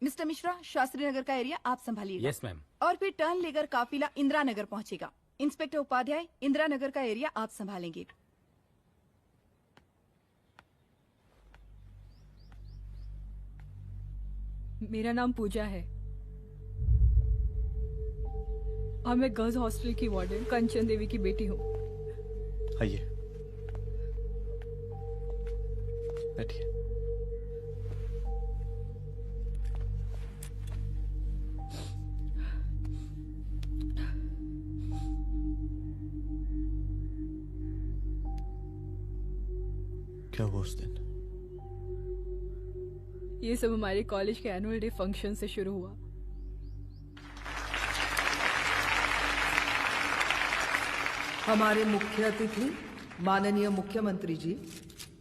मिस्टर मिश्रा, शास्त्री नगर का एरिया आप संभालिएगा। Yes ma'am. और फिर टर्न लेकर काफिला इंदिरा नगर पहुंचेगा। इंस्पेक्टर उपाध्याय, इंदिरा नगर का एरिया आप संभालेंगे। मेरा नाम पूजा है और मैं गर्ल्स हॉस्टल की वार्डन कंचन देवी की बेटी हूँ। आइए, बैठिए। क्या हुआ उस दिन? ये सब हमारे कॉलेज के एनुअल डे फंक्शन से शुरू हुआ। हमारे मुख्य अतिथि माननीय मुख्यमंत्री जी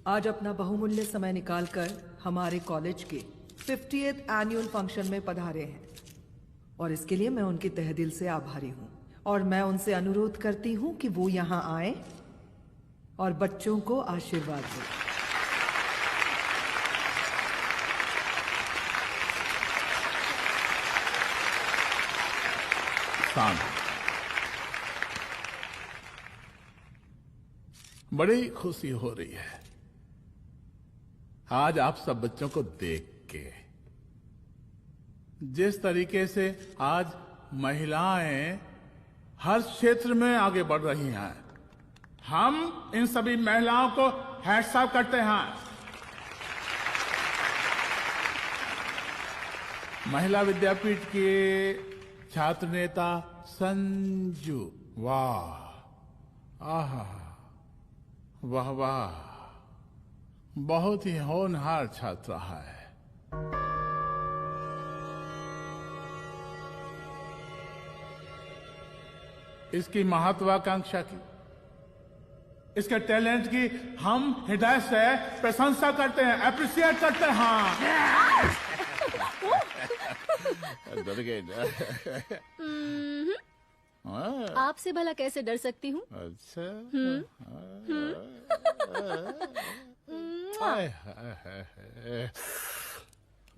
आज अपना बहुमूल्य समय निकालकर हमारे कॉलेज के 50th एनुअल फंक्शन में पधारे हैं और इसके लिए मैं उनके तहे दिल से आभारी हूँ और मैं उनसे अनुरोध करती हूँ कि वो यहाँ आए और बच्चों को आशीर्वाद दें। बड़ी खुशी हो रही है आज आप सब बच्चों को देख के। जिस तरीके से आज महिलाएं हर क्षेत्र में आगे बढ़ रही हैं, हम इन सभी महिलाओं को हैट्स ऑफ करते हैं। महिला विद्यापीठ के छात्र नेता संजू, वाह, आहा, वाह वाह, बहुत ही होनहार छात्रा है। इसकी महत्वाकांक्षा की, इसके टैलेंट की हम हृदय से प्रशंसा करते हैं, अप्रिशिएट करते हैं। डर गए आपसे भला कैसे डर सकती हूँ? अच्छा।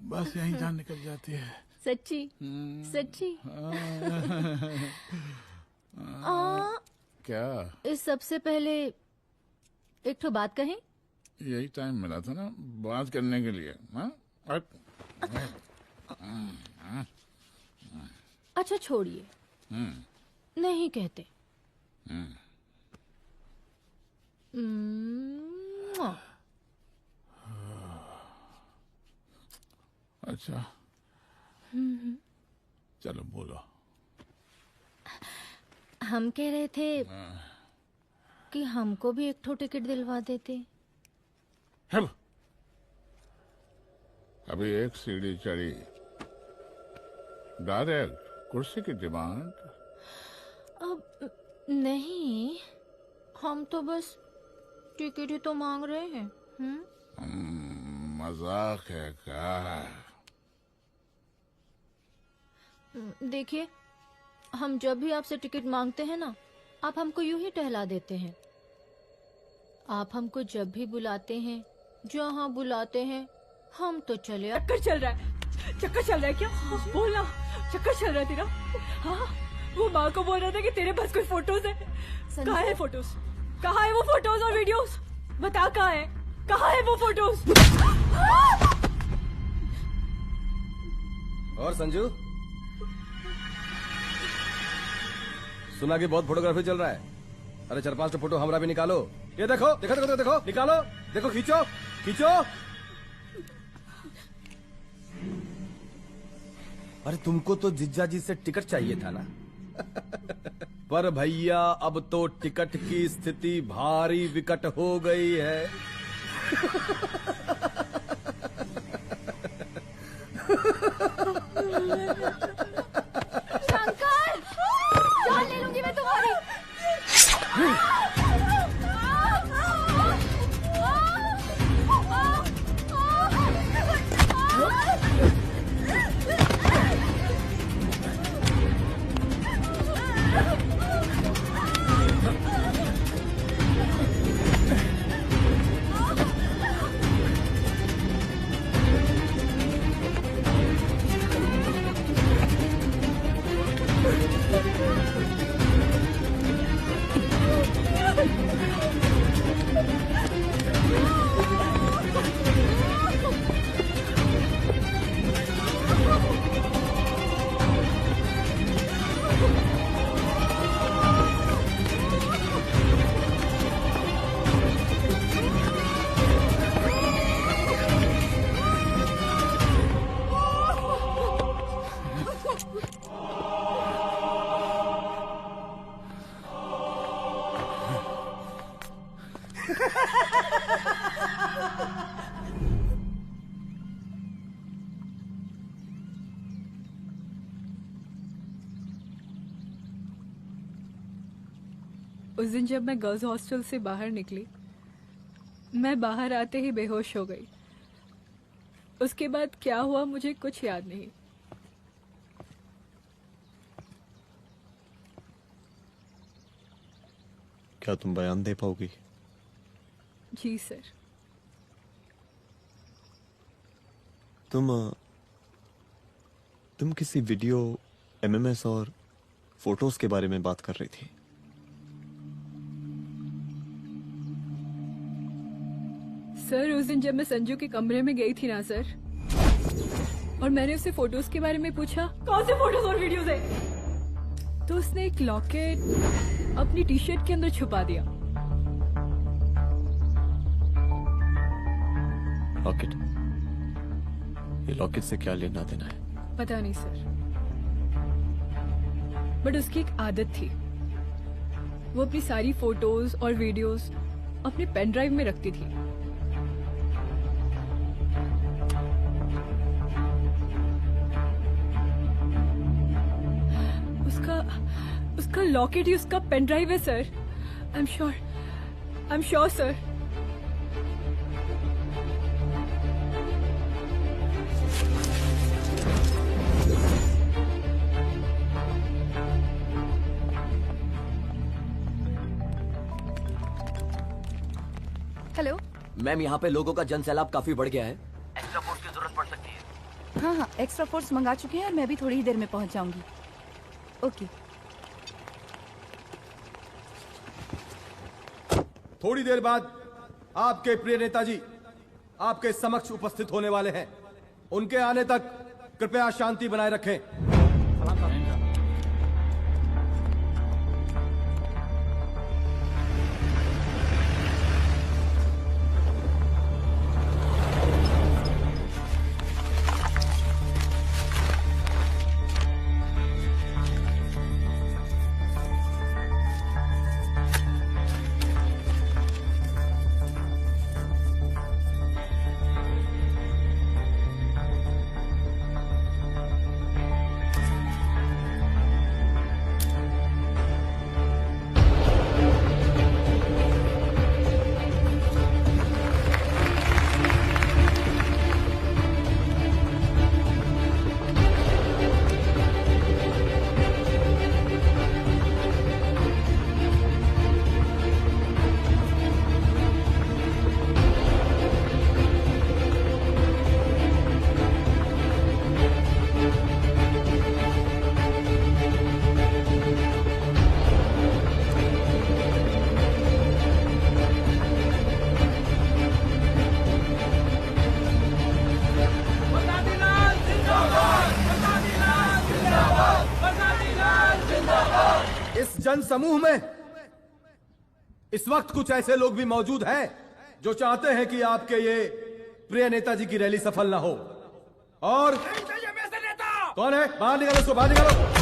बस यहीं जान निकल जाती है। सच्ची सच्ची। क्या? इस सबसे पहले एक तो बात कहें। यही टाइम मिला था ना बात करने के लिए। अच्छा छोड़िए, नहीं कहते। अच्छा चलो बोलो। हम कह रहे थे कि हमको भी एक ठो टिकट दिलवा देते। हम अभी एक सीढ़ी चढ़ी, डायरेक्ट कुर्सी की डिमांड। अब नहीं, हम तो बस टिकट ही तो मांग रहे हैं। मजाक है क्या? देखिए, हम जब भी आपसे टिकट मांगते हैं ना, आप हमको यूं ही टहला देते हैं। आप हमको जब भी बुलाते हैं, जहाँ बुलाते हैं, हम तो चले। चक्कर चल रहा है, चक्कर चल रहा है क्या? बोलना, चक्कर चल रहा है तेरा? हाँ, वो माँ को बोल रहा था कि तेरे पास कोई फोटोज है। कहाँ है फोटोज? कहाँ है वो फोटोज और वीडियोस? बता कहाँ है? कहाँ है वो फोटोज? और संजू, सुना कि बहुत फोटोग्राफी चल रहा है। अरे 4-5 फोटो हमरा भी निकालो। ये देखो देखो देखो देखो, निकालो, देखो, खींचो खींचो। अरे तुमको तो जिज्जा जी से टिकट चाहिए था ना। पर भैया अब तो टिकट की स्थिति भारी विकट हो गई है। शंकर, जान ले लूंगी मैं तुम्हारी। उस दिन जब मैं गर्ल्स हॉस्टल से बाहर निकली, मैं बाहर आते ही बेहोश हो गई। उसके बाद क्या हुआ मुझे कुछ याद नहीं। क्या तुम बयान दे पाओगी? जी सर। तुम किसी वीडियो, एमएमएस और फोटोज के बारे में बात कर रही थी। सर उस दिन जब मैं संजू के कमरे में गई थी ना सर, और मैंने उससे फोटोज के बारे में पूछा कौन से फोटोज और वीडियोज है, तो उसने एक लॉकेट अपनी टी शर्ट के अंदर छुपा दिया। लॉकेट? ये लॉकेट से क्या लेना देना है? पता नहीं सर, बट उसकी एक आदत थी, वो अपनी सारी फोटोज और वीडियोज अपने पेन ड्राइव में रखती थी। उसका लॉकेट ही उसका पेन ड्राइव है sir. I am sure sir. Hello ma'am, यहाँ पे लोगों का जनसैलाब काफी बढ़ गया है। एक्स्ट्रा फोर्स की जरूरत पड़ सकती है। हाँ, एक्स्ट्रा फोर्स मंगा चुके हैं और मैं भी थोड़ी ही देर में पहुंच जाऊंगी। ओके। थोड़ी देर बाद आपके प्रिय नेताजी आपके समक्ष उपस्थित होने वाले हैं। उनके आने तक कृपया शांति बनाए रखें। जन समूह में इस वक्त कुछ ऐसे लोग भी मौजूद हैं जो चाहते हैं कि आपके ये प्रिय नेताजी की रैली सफल ना हो। और कौन है? बाहर निकालो उसको, बाहर निकालो।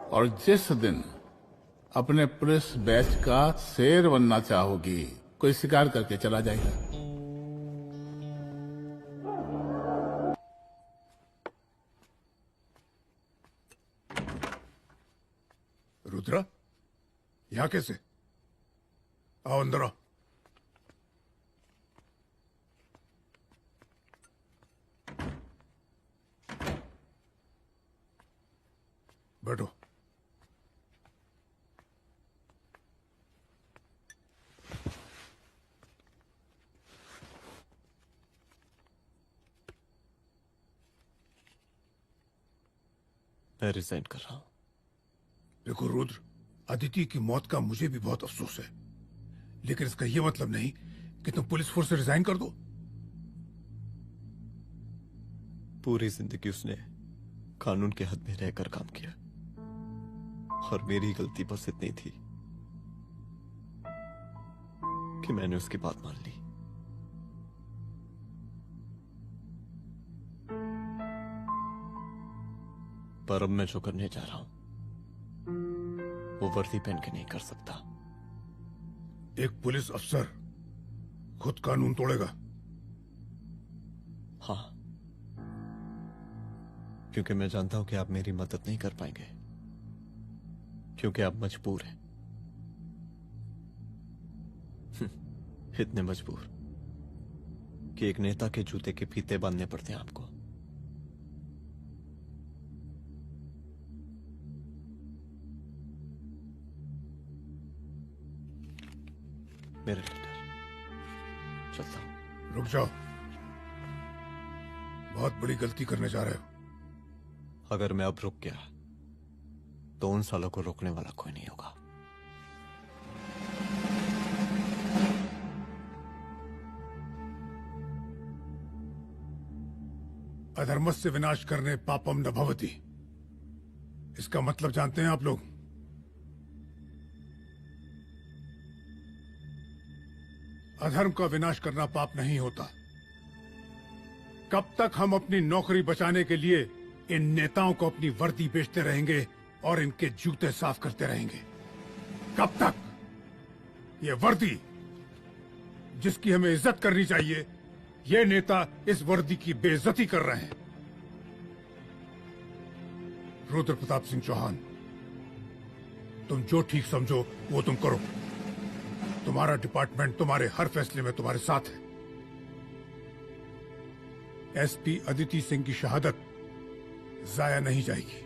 और जिस दिन अपने पुलिस बैच का शेर बनना चाहोगी, कोई शिकार करके चला जाएगा। रुद्रा, यहाँ कैसे? आओ अंदर आओ। बैठो। मैं रिजाइन कर रहा हूं। देखो रुद्र, अदिति की मौत का मुझे भी बहुत अफसोस है, लेकिन इसका यह मतलब नहीं कि तुम पुलिस फोर्स से रिजाइन कर दो। पूरी जिंदगी उसने कानून के हद में रहकर काम किया और मेरी गलती बस इतनी थी कि मैंने उसकी बात मान ली। पर अब मैं जो करने जा रहा हूं वो वर्दी पहन के नहीं कर सकता। एक पुलिस अफसर खुद कानून तोड़ेगा? हाँ, क्योंकि मैं जानता हूं कि आप मेरी मदद नहीं कर पाएंगे, क्योंकि आप मजबूर हैं। इतने मजबूर कि एक नेता के जूते के फीते बांधने पड़ते हैं आपको। मेरे लेटर चलता हूं। रुक जाओ, बहुत बड़ी गलती करने जा रहे हो। अगर मैं अब रुक गया तो उन सालों को रोकने वाला कोई नहीं होगा। अधर्मस्य विनाश करने पापम न भवति, इसका मतलब जानते हैं आप लोग? अधर्म का विनाश करना पाप नहीं होता। कब तक हम अपनी नौकरी बचाने के लिए इन नेताओं को अपनी वर्दी बेचते रहेंगे और इनके जूते साफ करते रहेंगे? कब तक? ये वर्दी जिसकी हमें इज्जत करनी चाहिए, ये नेता इस वर्दी की बेइज्जती कर रहे हैं। रुद्र प्रताप सिंह चौहान, तुम जो ठीक समझो वो तुम करो। तुम्हारा डिपार्टमेंट तुम्हारे हर फैसले में तुम्हारे साथ है। एसपी अदिति सिंह की शहादत जाया नहीं जाएगी।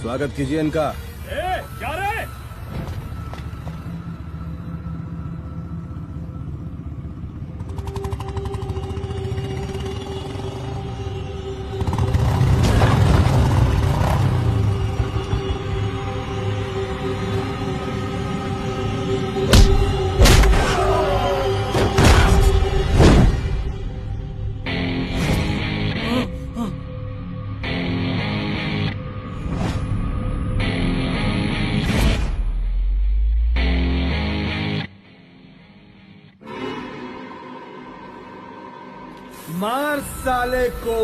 स्वागत कीजिए इनका। क्या रे? मार साले को।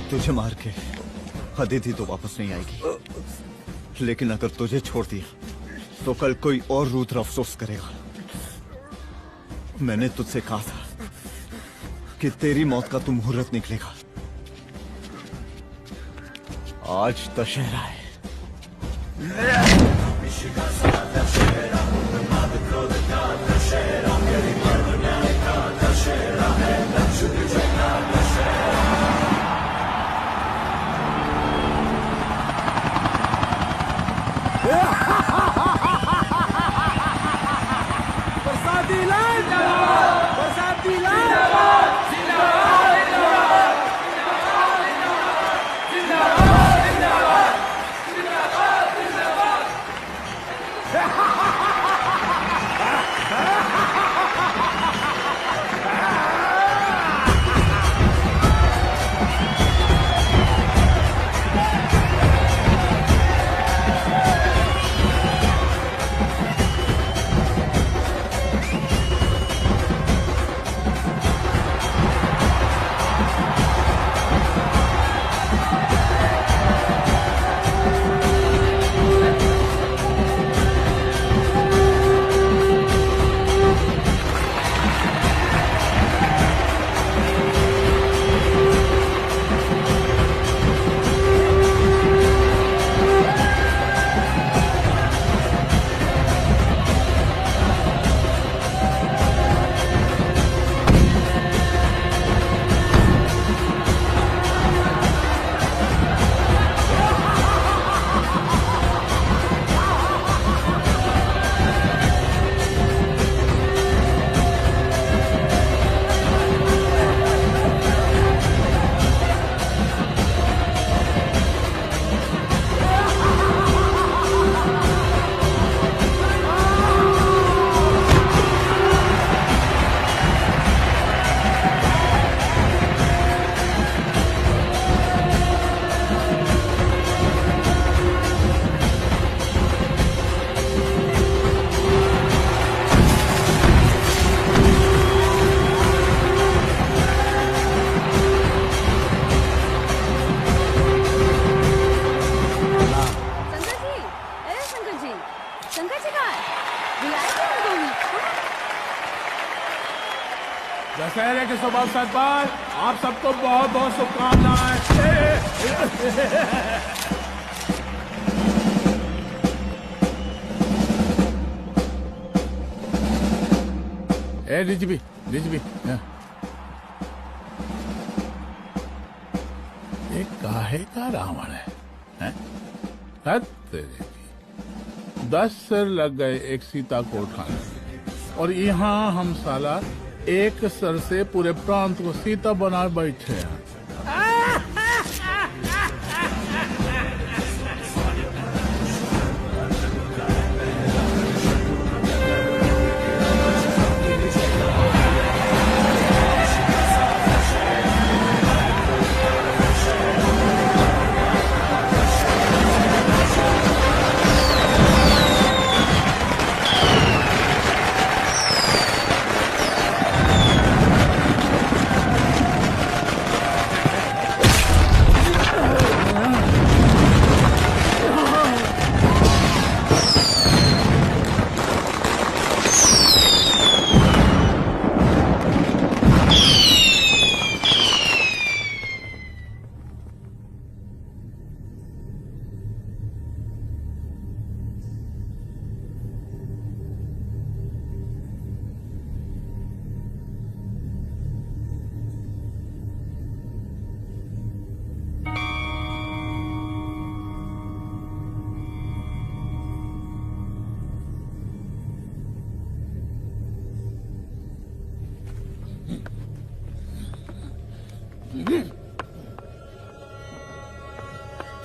तुझे मार के अदिति तो वापस नहीं आएगी, लेकिन अगर तुझे छोड़ दिया तो कल कोई और रुद्र अफसोस करेगा। मैंने तुझसे कहा था कि तेरी मौत का तू मुहूर्त निकलेगा। आज दशहरा है। बरसाती लाल बरसाती लाल जिंदाबाद जिंदाबाद जिंदाबाद जिंदाबाद दशहरे के शुभ अवसर पर आप सबको बहुत बहुत शुभकामनाएं। डीजीपी ये काहे का रावण है? हद तेरे की। 10 सिर लग गए एक सीता को उठाने और यहाँ हम साला एक सर से पूरे प्रांत को सीता बना बैठे हैं।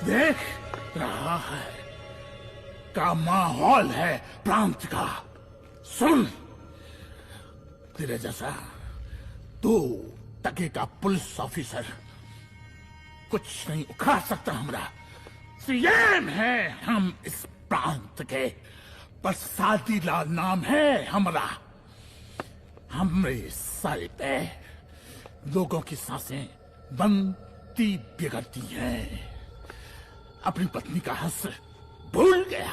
देख रहा है का माहौल है प्रांत का। सुन, तेरे जैसा 2 टके का पुलिस ऑफिसर कुछ नहीं उखाड़ सकता। हमरा सीएम है हम इस प्रांत के, प्रसादी लाल नाम है हमरा। हमरे सर पे लोगों की सांसें बनती बिगड़ती हैं। अपनी पत्नी का हंस भूल गया।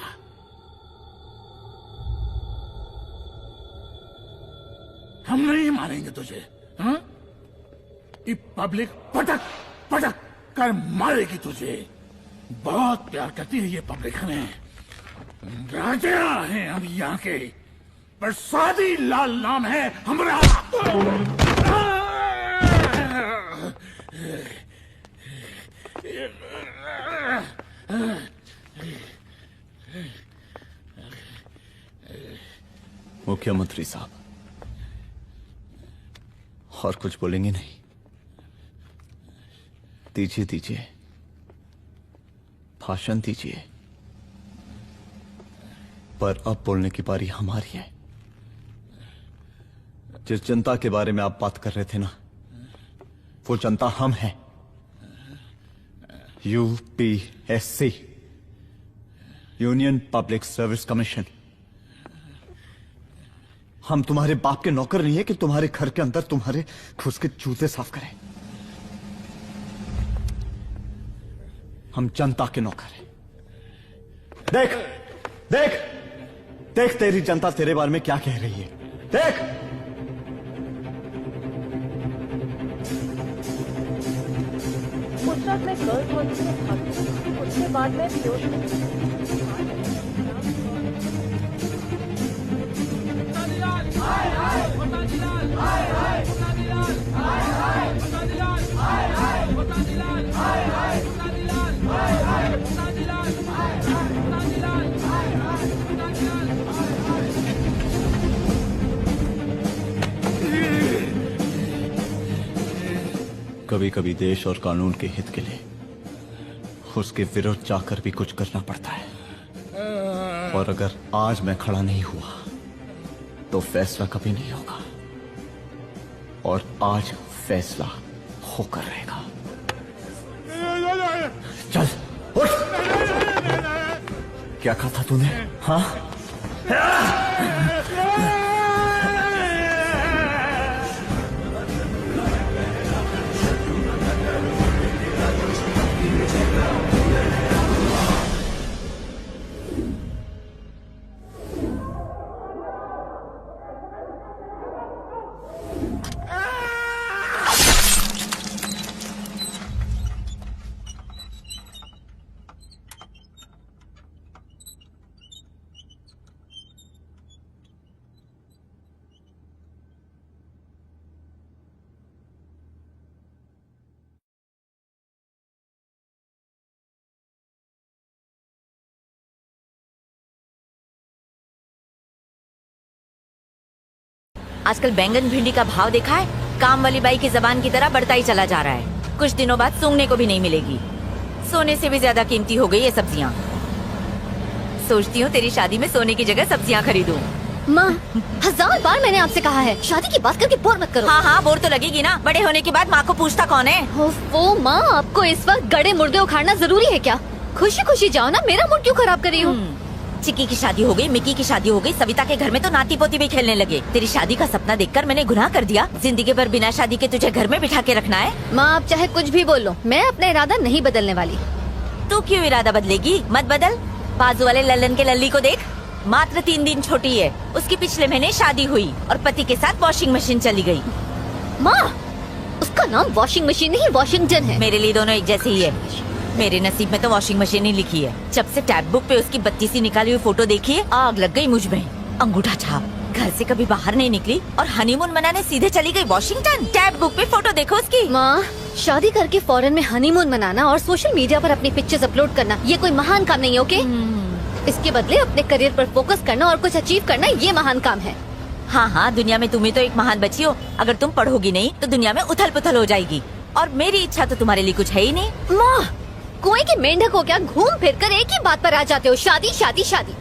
हम नहीं मारेंगे तुझे। हाँ? ये पब्लिक पटक पटक कर मारेगी तुझे। बहुत प्यार करती है ये पब्लिक हमें। राजा हैं हम यहाँ के, प्रसादी लाल नाम है हमारा। मुख्यमंत्री साहब, और कुछ बोलेंगे नहीं? दीजिए दीजिए, भाषण दीजिए। पर अब बोलने की बारी हमारी है। जिस जनता के बारे में आप बात कर रहे थे ना, वो जनता हम हैं। UPSC, union public service commission. हम तुम्हारे बाप के नौकर नहीं है कि तुम्हारे घर के अंदर तुम्हारे घुस के जूते साफ करें। हम जनता के नौकर हैं। देख देख देख, तेरी जनता तेरे बारे में क्या कह रही है। देख, उस रात मैं गर्ल्स हॉस्टल में भागी, उसके बाद मैं बेहोश हो गई। कभी कभी देश और कानून के हित के लिए उसके विरुद्ध जाकर भी कुछ करना पड़ता है। और अगर आज मैं खड़ा नहीं हुआ तो फैसला कभी नहीं होगा, और आज फैसला होकर रहेगा। चल उठ। क्या कहा था तूने? हाँ, आजकल बैंगन भिंडी का भाव देखा है? काम वाली बाई की जबान की तरह बढ़ता ही चला जा रहा है। कुछ दिनों बाद सूंघने को भी नहीं मिलेगी। सोने से भी ज्यादा कीमती हो गई ये सब्जियाँ। सोचती हूँ तेरी शादी में सोने की जगह सब्जियाँ खरीदूं। माँ 1000 बार मैंने आपसे कहा है शादी की बात करके बोर मत करो। हाँ हाँ बोर तो लगेगी ना। बड़े होने के बाद माँ को पूछता कौन है? वो माँ, आपको इस वक्त गड़े मुर्दे उखाड़ना जरूरी है क्या? खुशी खुशी जाओ ना, मेरा मूड क्यों खराब कर रही हो? चिक्की की शादी हो गई, मिक्की की शादी हो गई, सविता के घर में तो नाती पोती भी खेलने लगे। तेरी शादी का सपना देखकर मैंने गुनाह कर दिया। जिंदगी भर बिना शादी के तुझे घर में बिठा के रखना है? माँ आप चाहे कुछ भी बोल लो, मैं अपना इरादा नहीं बदलने वाली। तू क्यों इरादा बदलेगी? मत बदल। बाजू वाले लल्लन के लल्ली को देख, मात्र 3 दिन छोटी है। उसकी पिछले महीने शादी हुई और पति के साथ वॉशिंग मशीन चली गई। माँ उसका नाम वॉशिंग मशीन नहीं वॉशिंगटन है। मेरे लिए दोनों एक जैसे ही है। मेरे नसीब में तो वॉशिंग मशीन ही लिखी है। जब से टैब बुक पे उसकी 32 निकाली हुई फोटो देखी है, आग लग गई मुझ में। अंगूठा छाप, घर से कभी बाहर नहीं निकली और हनीमून मनाने सीधे चली गई वॉशिंगटन। टैब बुक पे फोटो देखो उसकी। माँ शादी करके फॉरेन में हनीमून मनाना और सोशल मीडिया पर अपनी पिक्चर्स अपलोड करना ये कोई महान काम नहीं है, ओके? इसके बदले अपने करियर पर फोकस करना और कुछ अचीव करना ये महान काम है। हाँ हाँ, दुनिया में तुम ही तो एक महान बच्ची हो। अगर तुम पढ़ोगी नहीं तो दुनिया में उथल पुथल हो जाएगी। और मेरी इच्छा तो तुम्हारे लिए कुछ है ही नहीं। माँ कुएं की मेंढक हो क्या? घूम फिर कर एक ही बात पर आ जाते हो, शादी शादी शादी।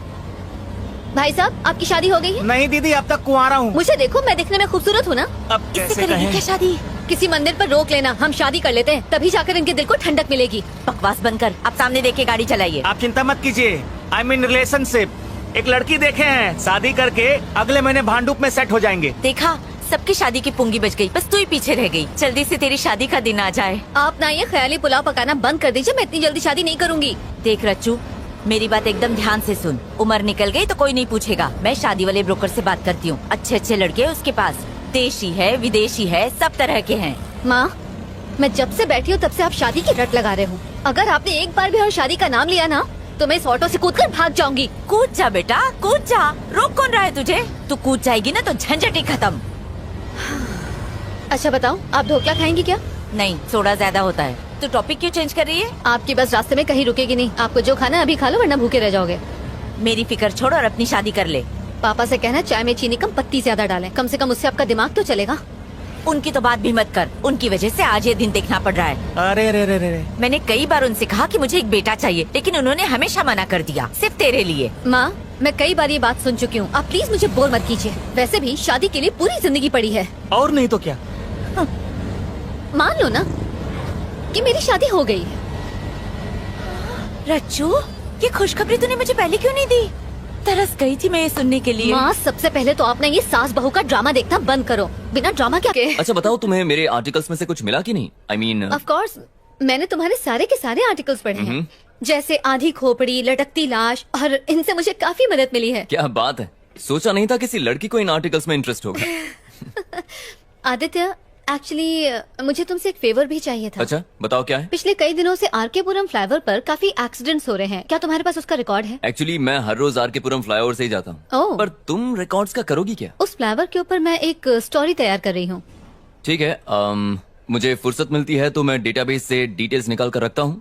भाई साहब आपकी शादी हो गई है? नहीं दीदी, अब तक कुंवारा हूँ। मुझे देखो, मैं दिखने में खूबसूरत हूँ ना? अब कैसे कहें? क्या शादी? किसी मंदिर पर रोक लेना, हम शादी कर लेते हैं, तभी जाकर इनके दिल को ठंडक मिलेगी। बकवास बंद कर, आप सामने देख के गाड़ी चलाइए। आप चिंता मत कीजिए, आई मीन रिलेशनशिप। एक लड़की देखे हैं, शादी करके अगले महीने भांडुप में सेट हो जाएंगे। देखा, सबकी शादी की पुंगी बच गई, बस तू ही पीछे रह गई। जल्दी से तेरी शादी का दिन आ जाए। आप ना ये ख्याली पुलाव पकाना बंद कर दीजिए, मैं इतनी जल्दी शादी नहीं करूँगी। देख रच्चू, मेरी बात एकदम ध्यान से सुन। उम्र निकल गई तो कोई नहीं पूछेगा। मैं शादी वाले ब्रोकर से बात करती हूँ। अच्छे अच्छे लड़के हैं उसके पास, देशी है विदेशी है, सब तरह के हैं। माँ मैं जब से बैठी हूँ तब से आप शादी की रट लगा रहे हो। अगर आपने एक बार भी और शादी का नाम लिया ना तो मैं इस ऑटो से कूदकर भाग जाऊंगी। कूद जा बेटा, कूद जा। रोक कौन रहा है तुझे? तू कूद जाएगी ना तो झंझट ही खत्म। अच्छा बताओ, आप ढोकला खाएंगी क्या? नहीं, सोडा ज्यादा होता है। तो टॉपिक क्यों चेंज कर रही है? आपकी बस रास्ते में कहीं रुकेगी नहीं। आपको जो खाना है अभी खा लो, वरना भूखे रह जाओगे। मेरी फिक्र छोड़ और अपनी शादी कर ले। पापा से कहना चाय में चीनी कम, पत्ती ज्यादा डालें। कम से कम उससे आपका दिमाग तो चलेगा। उनकी तो बात भी मत कर, उनकी वजह से आज ये दिन देखना पड़ रहा है। अरे रे रे रे। मैंने कई बार उनसे कहा कि मुझे एक बेटा चाहिए, लेकिन उन्होंने हमेशा मना कर दिया, सिर्फ तेरे लिए। माँ मैं कई बार ये बात सुन चुकी हूँ, आप प्लीज मुझे बोर मत कीजिए। वैसे भी शादी के लिए पूरी जिंदगी पड़ी है। और नहीं तो क्या? मान लो ना कि मेरी शादी हो गई है। रच्चू, ये खुशखबरी तूने मुझे पहले क्यों नहीं दी? तरस गई थी मैं ये सुनने के लिए। माँ सबसे पहले तो आपने ये सास बहू का ड्रामा देखना बंद करो। बिना ड्रामा क्या के? अच्छा बताओ, तुम्हें मेरे आर्टिकल्स में से कुछ मिला कि नहीं? आई मीन ऑफ कोर्स मैंने तुम्हारे सारे के सारे आर्टिकल्स पढ़े हैं, जैसे आधी खोपड़ी, लटकती लाश, और इनसे मुझे काफी मदद मिली है। क्या बात है, सोचा नहीं था किसी लड़की को इन आर्टिकल्स में इंटरेस्ट होगा। आदित्य एक्चुअली मुझे तुमसे एक फेवर भी चाहिए था। अच्छा बताओ क्या है? पिछले कई दिनों से आरकेपुरम फ्लाईओवर पर काफी एक्सीडेंट्स हो रहे हैं, क्या तुम्हारे पास उसका रिकॉर्ड है? एक्चुअली मैं हर रोज आरकेपुरम फ्लाईओवर से ही जाता हूँ। ओह। पर तुम रिकॉर्ड्स का करोगी क्या? उस फ्लाईओवर के ऊपर मैं एक स्टोरी तैयार कर रही हूँ। ठीक है, मुझे फुर्सत मिलती है तो मैं डेटाबेस से डिटेल्स निकाल कर रखता हूँ।